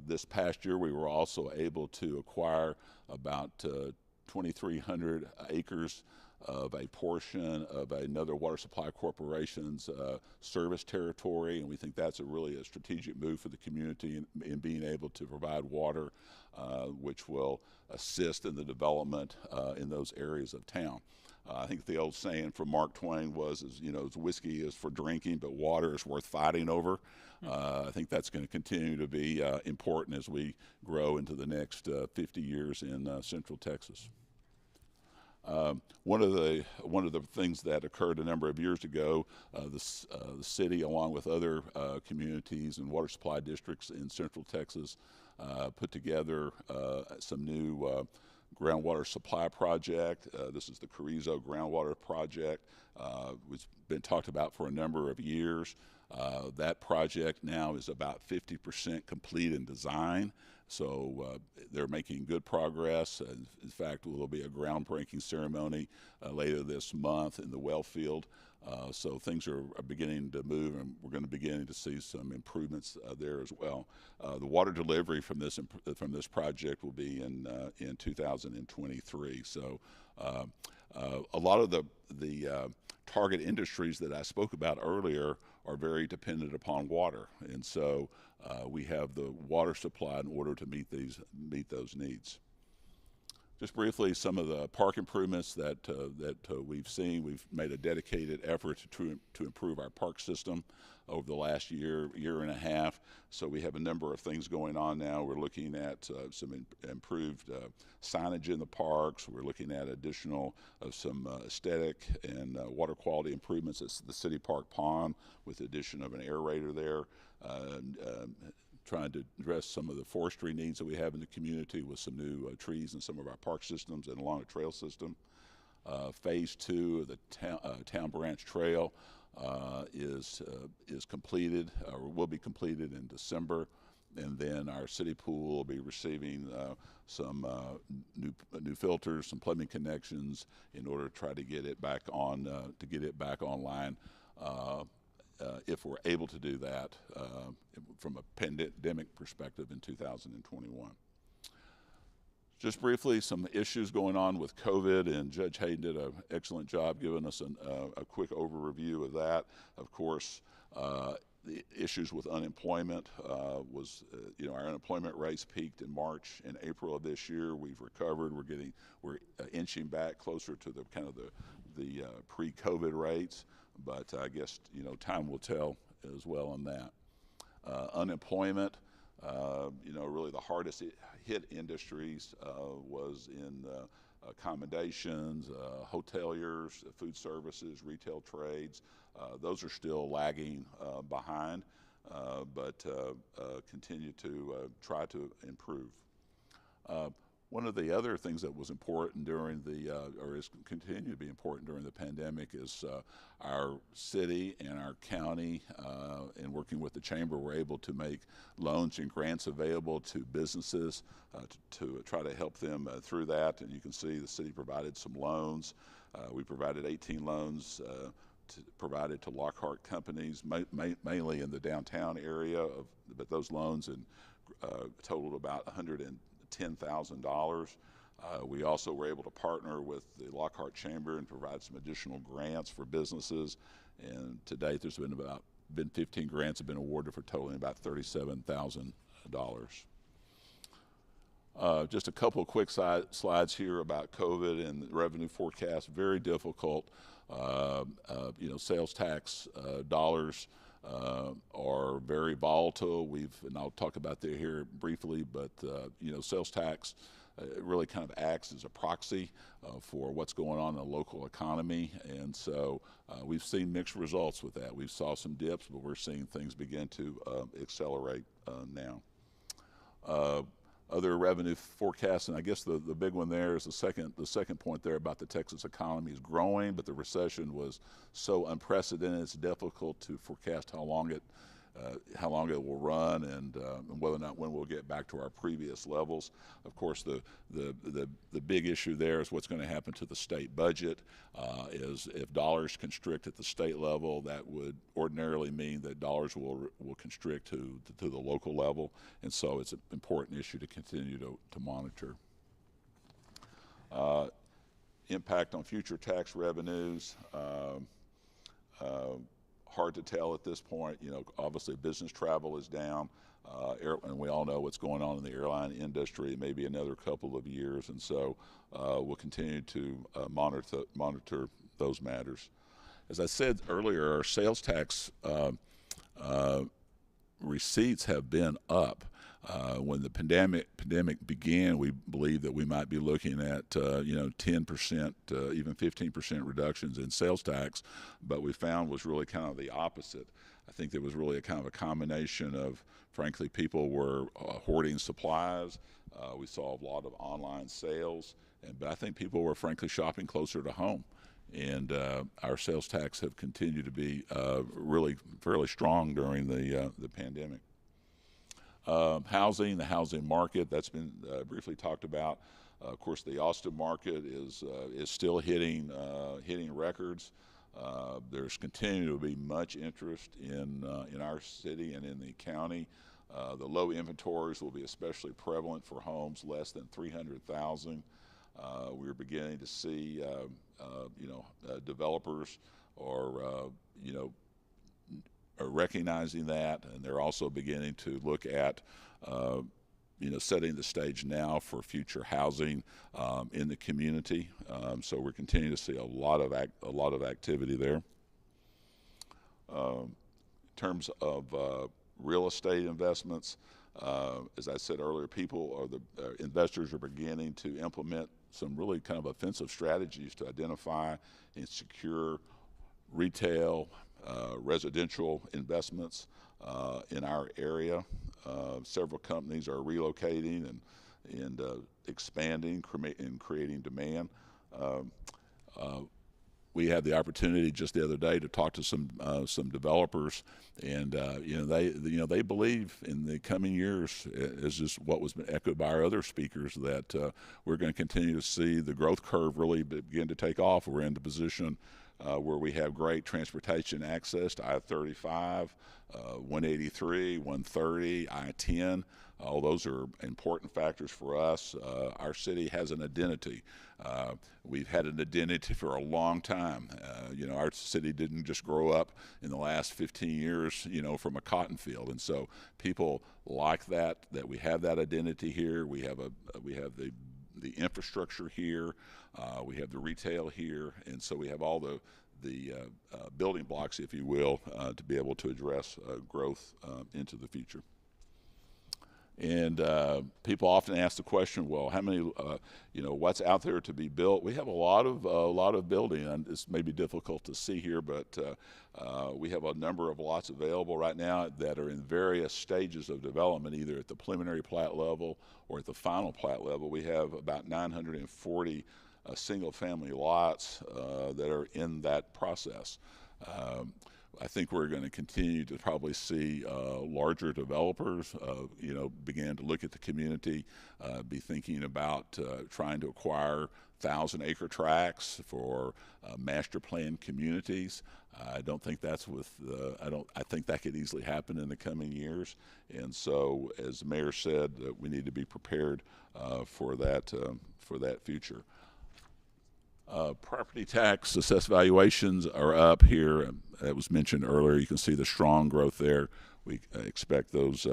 This past year, we were also able to acquire about 2,300 acres of a portion of another water supply corporation's service territory, and we think that's really a strategic move for the community in being able to provide water, which will assist in the development in those areas of town. I think the old saying from Mark Twain was, whiskey is for drinking, but water is worth fighting over. I think that's going to continue to be important as we grow into the next 50 years in Central Texas. One of the things that occurred a number of years ago, the city, along with other communities and water supply districts in Central Texas, put together some new groundwater supply project. This is the Carrizo groundwater project. It's been talked about for a number of years. That project now is about 50% complete in design. So they're making good progress. In fact, there will be a groundbreaking ceremony later this month in the well field. So things are beginning to move, and we're going to begin to see some improvements there as well. The water delivery from this project will be in 2023. So a lot of the target industries that I spoke about earlier are very dependent upon water, and so we have the water supply in order to meet those needs. Just briefly, some of the park improvements that we've seen. We've made a dedicated effort to improve our park system over the last year and a half. So we have a number of things going on now. We're looking at some improved signage in the parks. We're looking at some aesthetic and water quality improvements at the City Park Pond with the addition of an aerator there. Trying to address some of the forestry needs that we have in the community with some new trees in some of our park systems and along the trail system. Phase 2 of the Town Branch Trail is completed, or will be completed in December, and then our city pool will be receiving some new filters, some plumbing connections in order to try to get it back online. If we're able to do that from a pandemic perspective in 2021. Just briefly, some issues going on with COVID, and Judge Haden did an excellent job giving us a quick overview of that. Of course, the issues with unemployment our unemployment rates peaked in March and April of this year. We've recovered. We're inching back closer to the pre-COVID rates. But I guess, time will tell as well on that. Unemployment, really the hardest hit industries was in accommodations, hoteliers, food services, retail trades. Those are still lagging behind, but continue to try to improve. One of the other things that was important during or is continuing to be important during the pandemic is our city and our county, in working with the chamber, were able to make loans and grants available to businesses to try to help them through that. And you can see the city provided some loans. We provided 18 loans provided to Lockhart companies, mainly in the downtown area, but those loans totaled about $110,000. We also were able to partner with the Lockhart Chamber and provide some additional grants for businesses. And to date, there's been 15 grants have been awarded for totaling about $37,000. Just a couple of quick slides here about COVID and the revenue forecast. Very difficult. Sales tax dollars are very volatile. And I'll talk about that here briefly, but sales tax really kind of acts as a proxy for what's going on in the local economy, and so we've seen mixed results with that. We saw some dips, but we're seeing things begin to accelerate now. other revenue forecasts, and I guess the big one there is the second point there about the Texas economy is growing, but the recession was so unprecedented it's difficult to forecast how long it will run, and whether or not when we'll get back to our previous levels. Of course, the big issue there is what's going to happen to the state budget. Is if dollars constrict at the state level, that would ordinarily mean that dollars will constrict to the local level, and so it's an important issue to continue to monitor. Impact on future tax revenues. Hard to tell at this point. You know, obviously business travel is down, and we all know what's going on in the airline industry. Maybe another couple of years, and so we'll continue to monitor those matters. As I said earlier, our sales tax receipts have been up. When the pandemic began, we believed that we might be looking at 10%, even 15% reductions in sales tax, but we found was really kind of the opposite. I think there was really a kind of a combination of, frankly, people were hoarding supplies. We saw a lot of online sales, but I think people were frankly shopping closer to home. And our sales tax have continued to be really fairly strong during the pandemic. Housing, the housing market, that's been briefly talked about. Of course, the Austin market is still hitting records. There's continuing to be much interest in our city and in the county. The low inventories will be especially prevalent for homes less than 300,000. We're beginning to see developers are recognizing that, and they're also beginning to look at setting the stage now for future housing in the community. So we're continuing to see a lot of activity there. In terms of real estate investments, as I said earlier, investors are beginning to implement some really kind of offensive strategies to identify and secure retail, residential investments in our area. Several companies are relocating and expanding and creating demand. We had the opportunity just the other day to talk to some developers, and they believe in the coming years, as is what was echoed by our other speakers, that we're going to continue to see the growth curve really begin to take off. We're in the position where we have great transportation access to I-35, 183, 130, I-10. All those are important factors for us. Our city has an identity. We've had an identity for a long time. Our city didn't just grow up in the last 15 years, from a cotton field. And so people like that we have that identity here. We have the infrastructure here. We have the retail here. And so we have all the building blocks, if you will, to be able to address growth into the future. And people often ask the question, well, how many, what's out there to be built? We have a lot of building, and this may be difficult to see here, but we have a number of lots available right now that are in various stages of development, either at the preliminary plat level or at the final plat level. We have about 940 single-family lots that are in that process. I think we're going to continue to probably see larger developers, begin to look at the community, be thinking about trying to acquire 1,000-acre tracts for master plan communities. I don't think that's I think that could easily happen in the coming years. And so, as the mayor said, we need to be prepared for that future. Property tax assessed valuations are up here. That was mentioned earlier. You can see the strong growth there. We expect those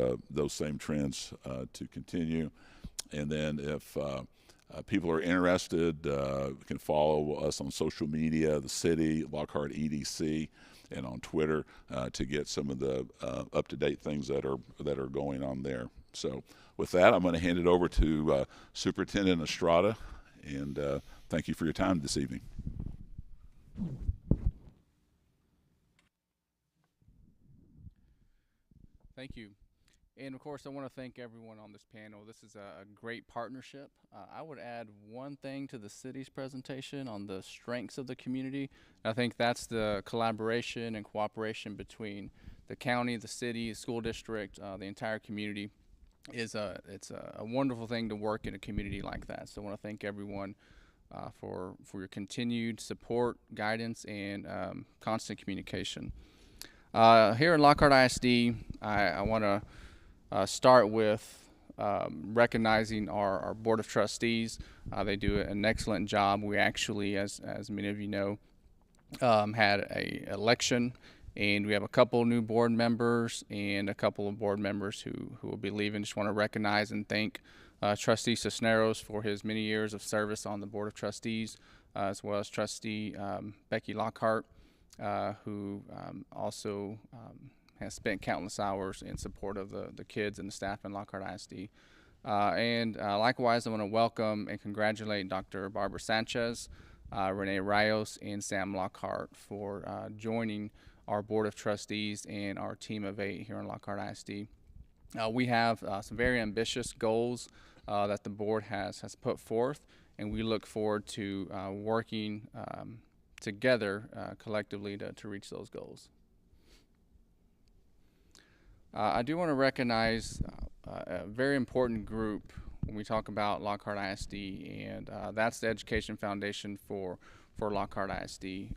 same trends to continue. And then if people are interested, can follow us on social media, the city, Lockhart EDC, and on Twitter to get some of the up-to-date things that are going on there. So with that, I'm going to hand it over to Superintendent Estrada, and thank you for your time this evening. Thank you. And of course, I want to thank everyone on this panel. This is a great partnership. I would add one thing to the city's presentation on the strengths of the community. I think that's the collaboration and cooperation between the county, the city, the school district, the entire community. It's a wonderful thing to work in a community like that. So I want to thank everyone for your continued support, guidance, and constant communication. Here in Lockhart ISD, I want to start with recognizing our Board of Trustees. They do an excellent job. We actually, as many of you know, had a election, and we have a couple new board members and a couple of board members who will be leaving. Just want to recognize and thank Trustee Cisneros for his many years of service on the Board of Trustees, as well as Trustee Becky Lockhart, who also has spent countless hours in support of the kids and the staff in Lockhart ISD. And likewise, I want to welcome and congratulate Dr. Barbara Sanchez, Renee Rios, and Sam Lockhart for joining our Board of Trustees and our team of 8 here in Lockhart ISD. We have some very ambitious goals that the board has put forth, and we look forward to working together collectively to reach those goals. I do want to recognize a very important group when we talk about Lockhart ISD, and that's the Education Foundation for Lockhart ISD,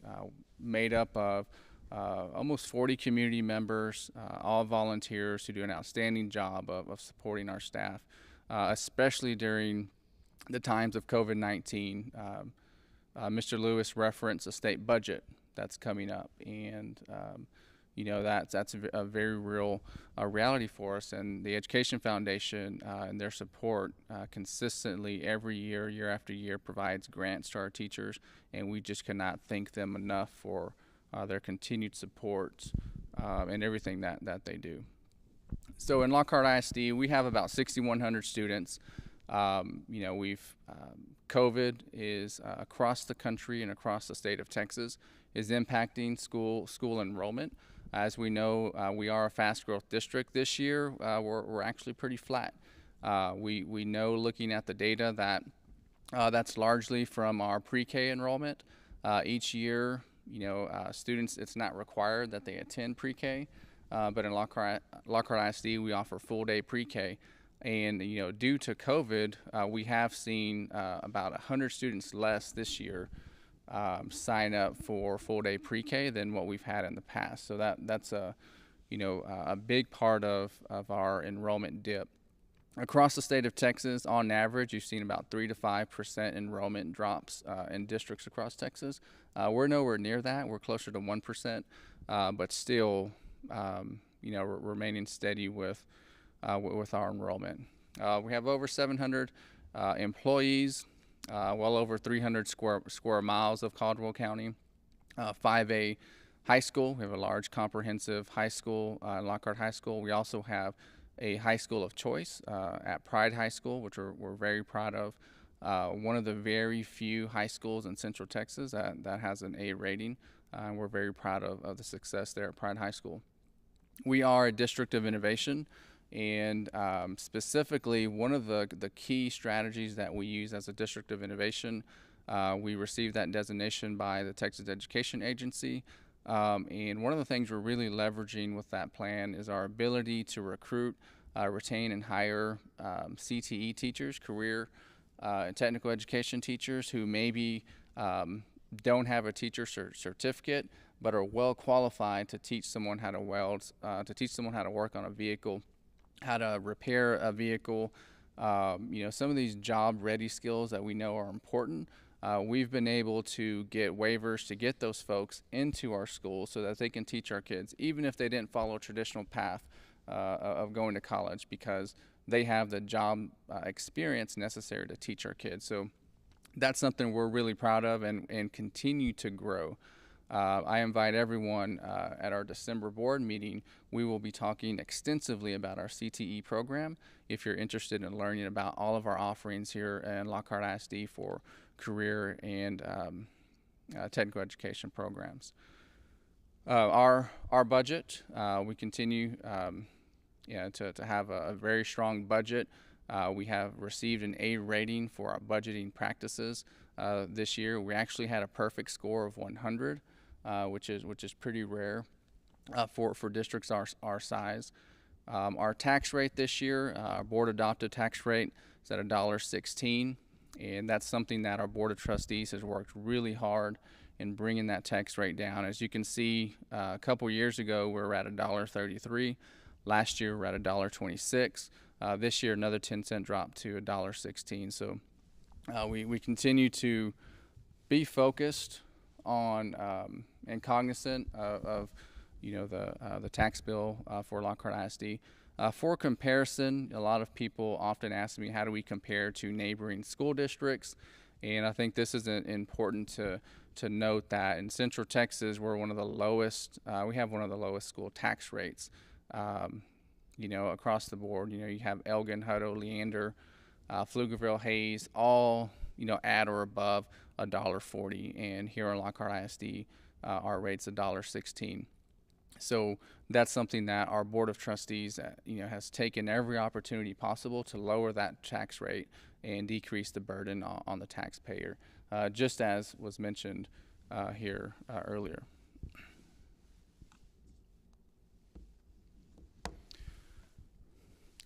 made up of almost 40 community members, all volunteers who do an outstanding job of supporting our staff, especially during the times of COVID-19. Mr. Lewis referenced a state budget that's coming up, and you know, that's a very real reality for us. And the Education Foundation and their support consistently every year, year after year, provides grants to our teachers, and we just cannot thank them enough for their continued support and everything that they do. So in Lockhart ISD, we have about 6,100 students. You know, COVID is across the country and across the state of Texas is impacting school enrollment. As we know, we are a fast growth district. This year, we're actually pretty flat. We know, looking at the data, that that's largely from our pre-K enrollment. Each year, you know, students, it's not required that they attend pre-K, but in Lockhart ISD, we offer full-day pre-K. And, you know, due to COVID, we have seen about 100 students less this year sign up for full-day pre-K than what we've had in the past. So that's a big part of our enrollment dip. Across the state of Texas, on average, you've seen about 3 to 5% enrollment drops in districts across Texas. We're nowhere near that. We're closer to 1%, but still, you know, remaining steady with our enrollment. We have over 700 employees, well over 300 square miles of Caldwell County, 5A high school. We have a large comprehensive high school, Lockhart High School. We also have a high school of choice at Pride High School, which we're very proud of. One of the very few high schools in Central Texas that has an A rating. And we're very proud of the success there at Pride High School. We are a district of innovation. And specifically, one of the key strategies that we use as a district of innovation, we received that designation by the Texas Education Agency. And one of the things we're really leveraging with that plan is our ability to recruit, retain, and hire CTE teachers, career and technical education teachers, who maybe don't have a teacher certificate, but are well qualified to teach someone how to weld, to teach someone how to work on a vehicle, how to repair a vehicle, you know, some of these job-ready skills that we know are important. We've been able to get waivers to get those folks into our schools so that they can teach our kids, even if they didn't follow a traditional path of going to college, because they have the job experience necessary to teach our kids. So that's something we're really proud of and continue to grow. I invite everyone at our December board meeting. We will be talking extensively about our CTE program. If you're interested in learning about all of our offerings here in Lockhart ISD for career and technical education programs. Our budget, we continue to have a very strong budget. We have received an A rating for our budgeting practices this year. We actually had a perfect score of 100, which is pretty rare for districts our size. Our tax rate this year, our board adopted tax rate is at $1.16, and that's something that our board of trustees has worked really hard in bringing that tax rate down. As you can see, a couple years ago we were at $1.33. Last year we're at $1.26. This year another 10-cent drop to $1.16. So we continue to be focused on and cognizant of the tax bill for Lockhart ISD. For comparison, a lot of people often ask me, how do we compare to neighboring school districts? And I think this is important to note that in Central Texas, we're one of the lowest. We have one of the lowest school tax rates. Across the board. You have Elgin, Hutto, Leander, Pflugerville, Hayes, all at or above $1.40, and here in Lockhart ISD, our rate's $1.16. So that's something that our board of trustees, has taken every opportunity possible to lower that tax rate and decrease the burden on the taxpayer, just as was mentioned here earlier.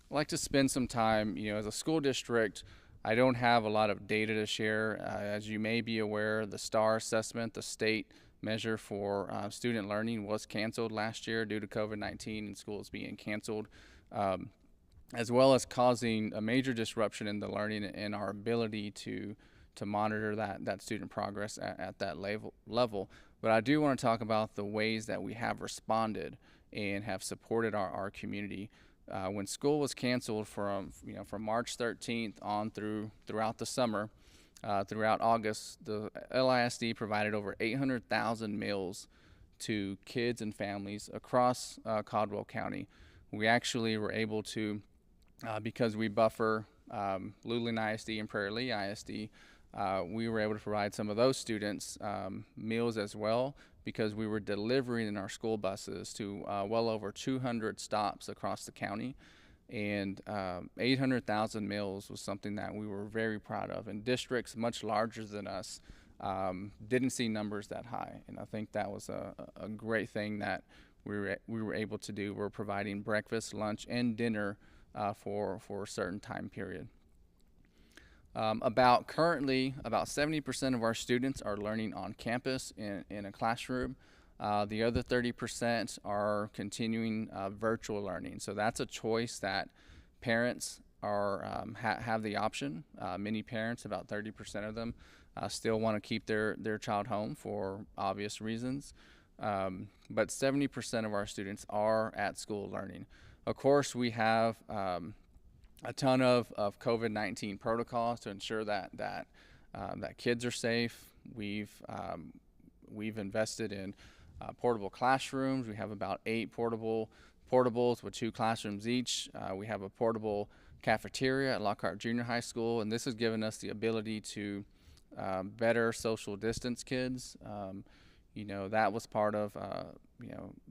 I'd like to spend some time, as a school district, I don't have a lot of data to share. As you may be aware, the STAR assessment, the state measure for student learning, was canceled last year due to COVID-19 and schools being canceled, as well as causing a major disruption in the learning and our ability to monitor that student progress at that level. But I do want to talk about the ways that we have responded and have supported our community. When school was canceled from March 13th on throughout the summer, throughout August, the LISD provided over 800,000 meals to kids and families across Caldwell County. We actually were able to, because we buffer Luling ISD and Prairie Lea ISD, we were able to provide some of those students meals as well, because we were delivering in our school buses to well over 200 stops across the county. And 800,000 meals was something that we were very proud of. And districts much larger than us didn't see numbers that high. And I think that was a great thing that we were able to do. We're providing breakfast, lunch, and dinner for a certain time period. Currently, about 70% of our students are learning on campus in a classroom. The other 30% are continuing virtual learning. So that's a choice that parents have the option. Many parents, about 30% of them, still want to keep their child home for obvious reasons. But 70% of our students are at school learning. Of course, we have a ton of COVID-19 protocols to ensure that kids are safe. We've invested in portable classrooms. We have about 8 portables with 2 classrooms each. We have a portable cafeteria at Lockhart Junior High School, and this has given us the ability to better social distance kids. That was part of,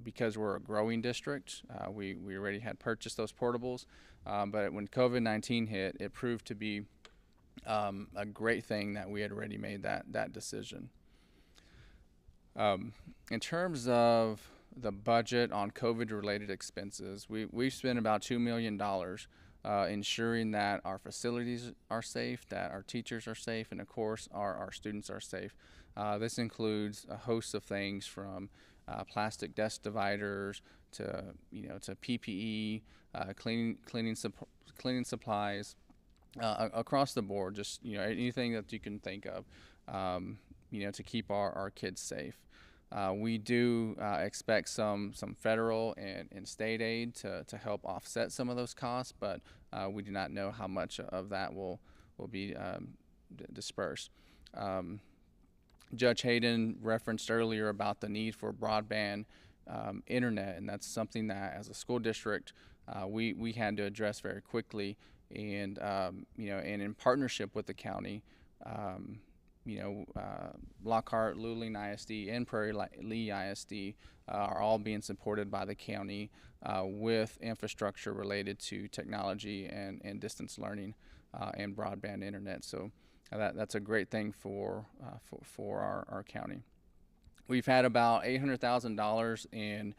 because we're a growing district, we already had purchased those portables, but when COVID-19 hit, it proved to be a great thing that we had already made that decision. In terms of the budget on COVID-related expenses, we spent about $2 million ensuring that our facilities are safe, that our teachers are safe, and of course our students are safe. This includes a host of things from plastic desk dividers to PPE, cleaning supplies, across the board. Just anything that you can think of, to keep our kids safe. We do expect some federal and state aid to help offset some of those costs, but we do not know how much of that will be dispersed. Judge Haden referenced earlier about the need for broadband internet, and that's something that as a school district we had to address very quickly, and and in partnership with the county, Lockhart, Luling ISD, and Prairie Lee ISD are all being supported by the county with infrastructure related to technology and distance learning and broadband internet. So that's a great thing for our county. We've had about $800,000 in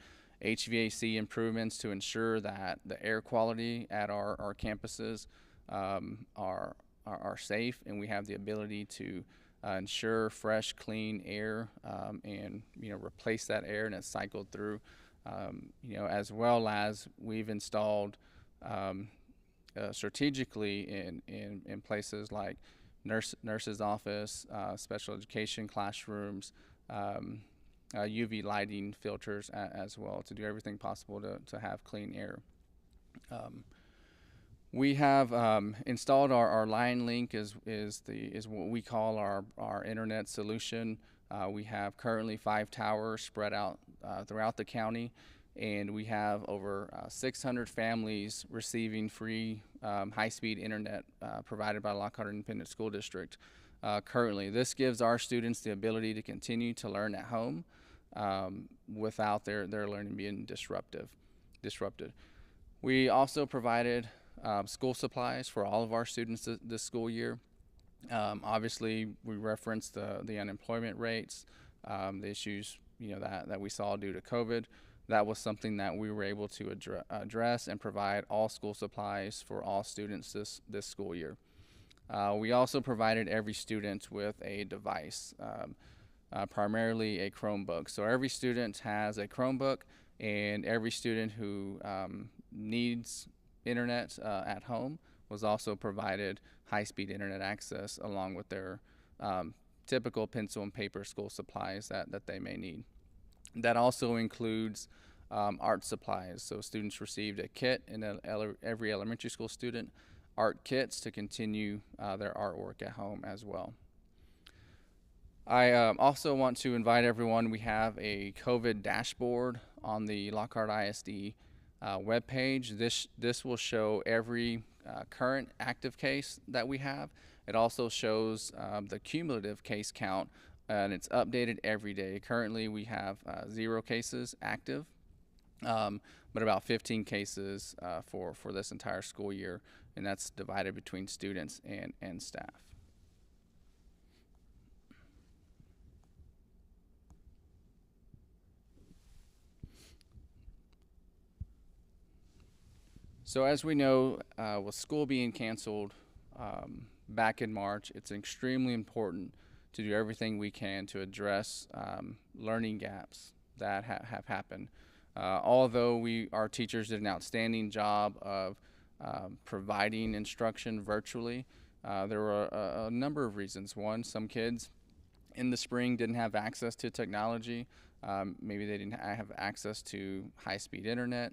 HVAC improvements to ensure that the air quality at our campuses are safe, and we have the ability to ensure fresh, clean air and replace that air and it's cycled through. As well as we've installed strategically in places like nurse's office, special education classrooms, UV lighting filters as well, to do everything possible to have clean air. We have installed our line link is what we call our internet solution. We have currently 5 towers spread out throughout the county, and we have over 600 families receiving free high-speed internet provided by Lockhart Independent School District. Currently, this gives our students the ability to continue to learn at home without their learning being disrupted. We also provided school supplies for all of our students this school year. Obviously, we referenced the unemployment rates, the issues that we saw due to COVID. That was something that we were able to address and provide all school supplies for all students this school year. We also provided every student with a device, primarily a Chromebook. So every student has a Chromebook, and every student who needs internet at home was also provided high-speed internet access along with their typical pencil and paper school supplies that they may need. That also includes art supplies. So students received a kit, and every elementary school student art kits to continue their artwork at home as well. I also want to invite everyone, we have a COVID dashboard on the Lockhart ISD webpage. This will show every current active case that we have. It also shows the cumulative case count, and it's updated every day. Currently we have 0 cases active, but about 15 cases for this entire school year, and that's divided between students and staff. So as we know, with school being canceled back in March, it's extremely important to do everything we can to address learning gaps that have happened. Although our teachers did an outstanding job of providing instruction virtually, there were a number of reasons. One, some kids in the spring didn't have access to technology. Maybe they didn't have access to high-speed internet.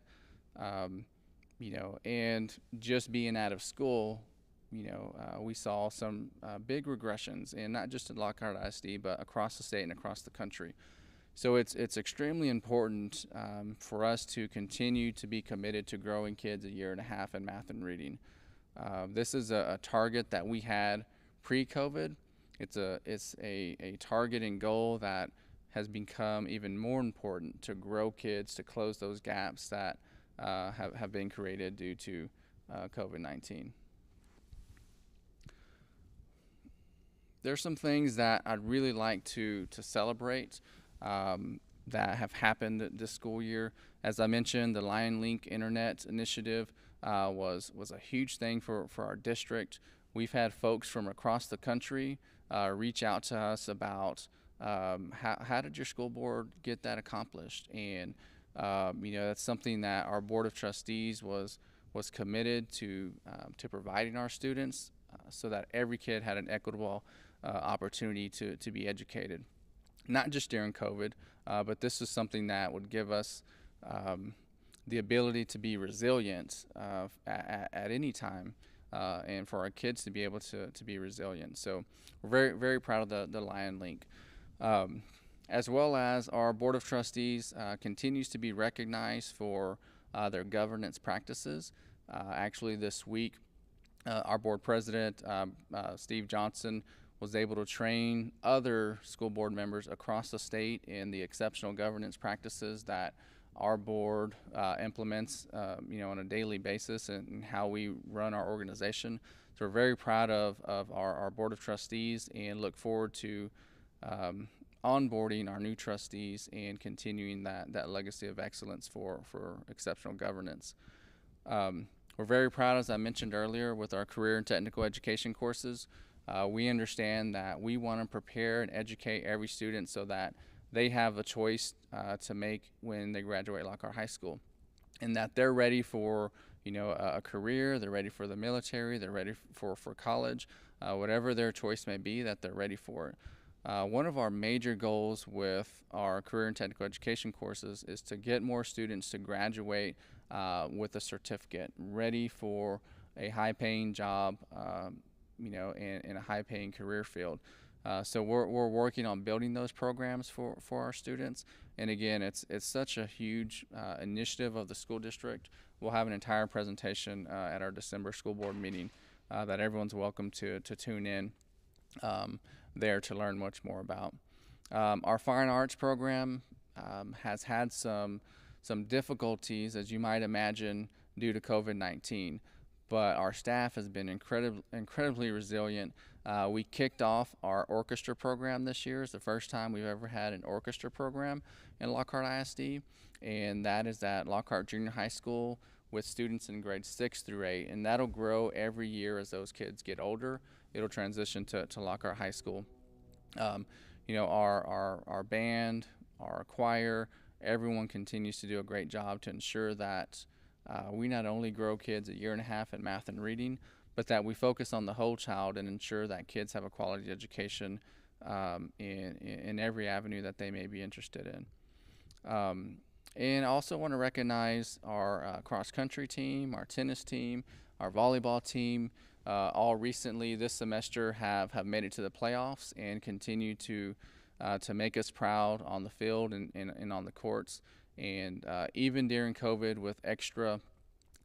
And just being out of school, we saw some big regressions, and not just at Lockhart ISD, but across the state and across the country. So it's extremely important for us to continue to be committed to growing kids 1.5 years in math and reading. This is a target that we had pre-COVID. It's a target and goal that has become even more important to grow kids, to close those gaps that have been created due to COVID-19. There's some things that I'd really like to celebrate that have happened this school year. As I mentioned, the Lion Link Internet Initiative was a huge thing for our district. We've had folks from across the country reach out to us about how did your school board get that accomplished, and that's something that our Board of Trustees was committed to providing our students so that every kid had an equitable opportunity to be educated. Not just during COVID, but this is something that would give us the ability to be resilient at any time, and for our kids to be able to be resilient. So we're very, very proud of the Lion Link. As well as our Board of Trustees continues to be recognized for their governance practices. Actually this week, our board president, Steve Johnson, was able to train other school board members across the state in the exceptional governance practices that our board implements, on a daily basis, and how we run our organization. So we're very proud of our board of trustees and look forward to onboarding our new trustees and continuing that legacy of excellence for exceptional governance. We're very proud, as I mentioned earlier, with our career and technical education courses. We understand that we want to prepare and educate every student so that they have a choice to make when they graduate Lockhart High School, and that they're ready for a career, they're ready for the military, they're ready for college, whatever their choice may be, that they're ready for it. One of our major goals with our career and technical education courses is to get more students to graduate with a certificate, ready for a high-paying job, in a high-paying career field. So we're working on building those programs for our students. And again, it's such a huge initiative of the school district. We'll have an entire presentation at our December school board meeting that everyone's welcome to tune in there to learn much more about. Our fine arts program has had some difficulties, as you might imagine, due to COVID-19. But our staff has been incredibly resilient. We kicked off our orchestra program this year. It's the first time we've ever had an orchestra program in Lockhart ISD, and that is at Lockhart Junior High School with students in grades 6 through 8, and that'll grow every year as those kids get older. It'll transition to Lockhart High School. Our band, our choir, everyone continues to do a great job to ensure that we not only grow kids a year and a half in math and reading, but that we focus on the whole child and ensure that kids have a quality education in every avenue that they may be interested in. And I also want to recognize our cross-country team, our tennis team, our volleyball team. All recently this semester have made it to the playoffs and continue to make us proud on the field and on the courts. And even during COVID, with extra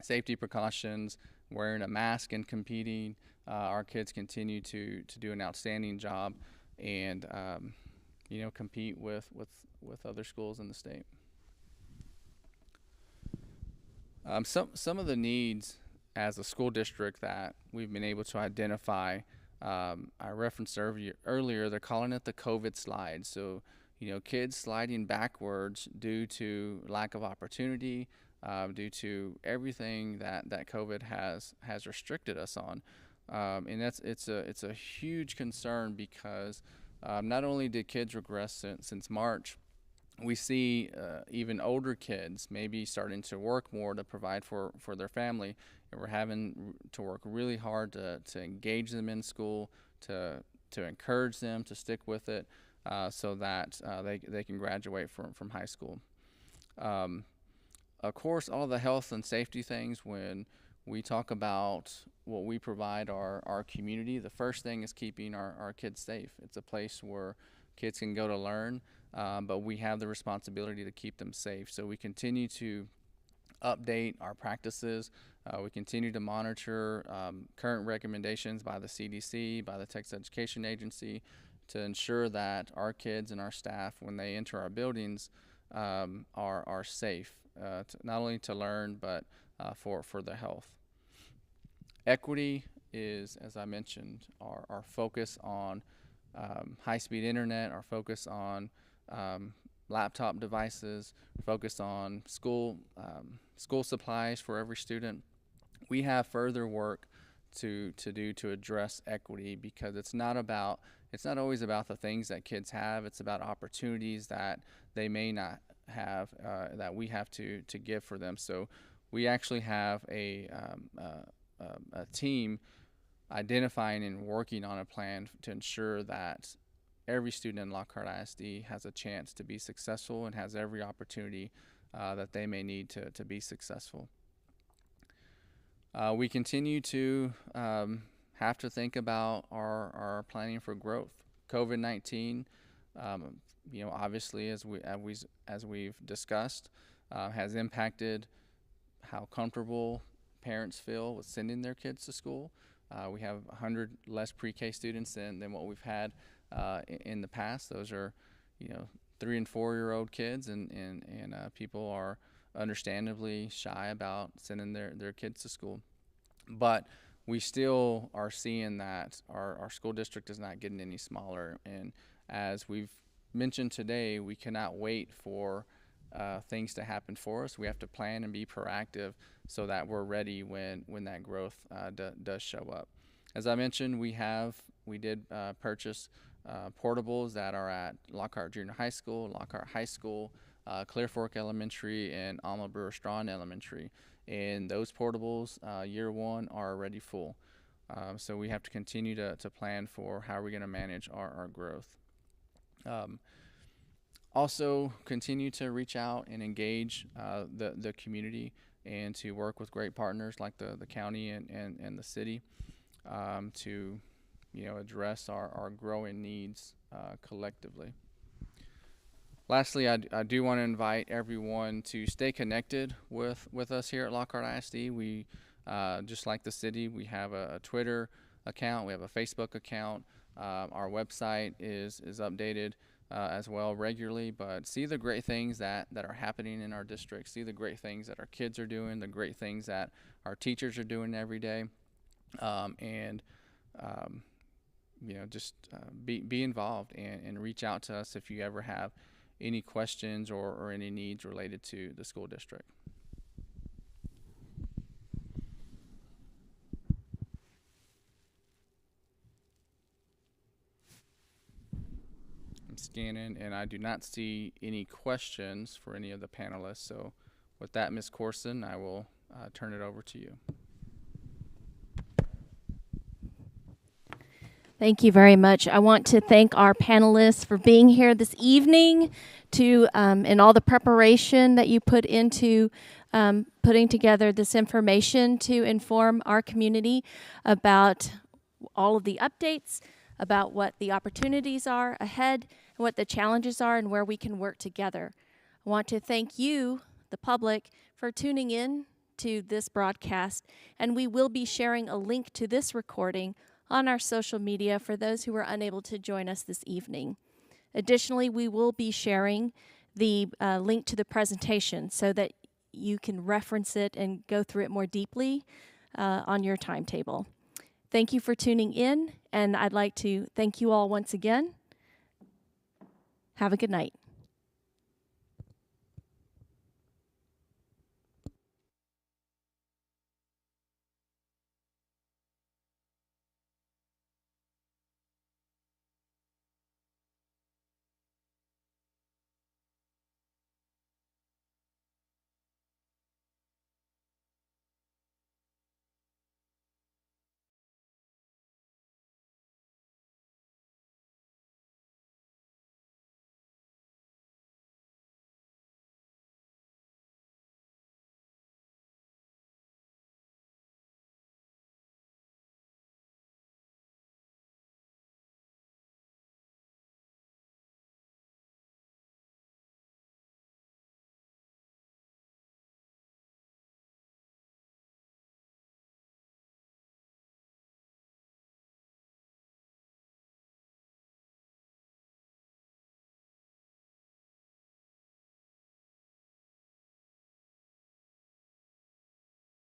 safety precautions, wearing a mask and competing, our kids continue to do an outstanding job and compete with other schools in the state. Some of the needs as a school district that we've been able to identify, I referenced earlier, they're calling it the COVID slide. So kids sliding backwards due to lack of opportunity, due to everything that COVID has restricted us on, and it's a huge concern because not only did kids regress since March, we see even older kids maybe starting to work more to provide for their family, and we're having to work really hard to engage them in school, to encourage them to stick with it. So that they can graduate from high school. Of course, all the health and safety things, when we talk about what we provide our community, the first thing is keeping our kids safe. It's a place where kids can go to learn, but we have the responsibility to keep them safe. So we continue to update our practices. We continue to monitor current recommendations by the CDC, by the Texas Education Agency, to ensure that our kids and our staff, when they enter our buildings, are safe, not only to learn, but for their health. Equity is, as I mentioned, our focus on high-speed internet, our focus on laptop devices, focus on school supplies for every student. We have further work to do to address equity, because it's not always about the things that kids have. It's about opportunities that they may not have, that we have to give for them. So we actually have a team identifying and working on a plan to ensure that every student in Lockhart ISD has a chance to be successful and has every opportunity that they may need to be successful. We continue to have to think about our planning for growth. COVID-19, obviously, as we've discussed, has impacted how comfortable parents feel with sending their kids to school. We have 100 less pre-K students than what we've had in the past. Those are, 3 and 4-year-old kids, and people are understandably shy about sending their kids to school. But we still are seeing that our school district is not getting any smaller. And as we've mentioned today, we cannot wait for things to happen for us. We have to plan and be proactive so that we're ready when that growth does show up. As I mentioned, we did purchase portables that are at Lockhart Junior High School, Lockhart High School, Clear Fork Elementary, and Alma Brewer Strawn Elementary. And those portables, year one, are already full. So we have to continue to plan for how we're going to manage our growth. Also, continue to reach out and engage the community, and to work with great partners like the county and the city to address our growing needs collectively. Lastly, I do want to invite everyone to stay connected with us here at Lockhart ISD. We, just like the city, we have a Twitter account, we have a Facebook account. Our website is updated as well regularly, but see the great things that are happening in our district, see the great things that our kids are doing, the great things that our teachers are doing every day, just be involved and reach out to us if you ever have any questions or any needs related to the school district. I'm scanning, and I do not see any questions for any of the panelists. So with that, Ms. Corson, I will turn it over to you. Thank you very much. I want to thank our panelists for being here this evening and all the preparation that you put into putting together this information to inform our community about all of the updates, about what the opportunities are ahead, and what the challenges are, and where we can work together. I want to thank you, the public, for tuning in to this broadcast, and we will be sharing a link to this recording on our social media for those who were unable to join us this evening. Additionally, we will be sharing the link to the presentation so that you can reference it and go through it more deeply on your timetable. Thank you for tuning in, and I'd like to thank you all once again. Have a good night.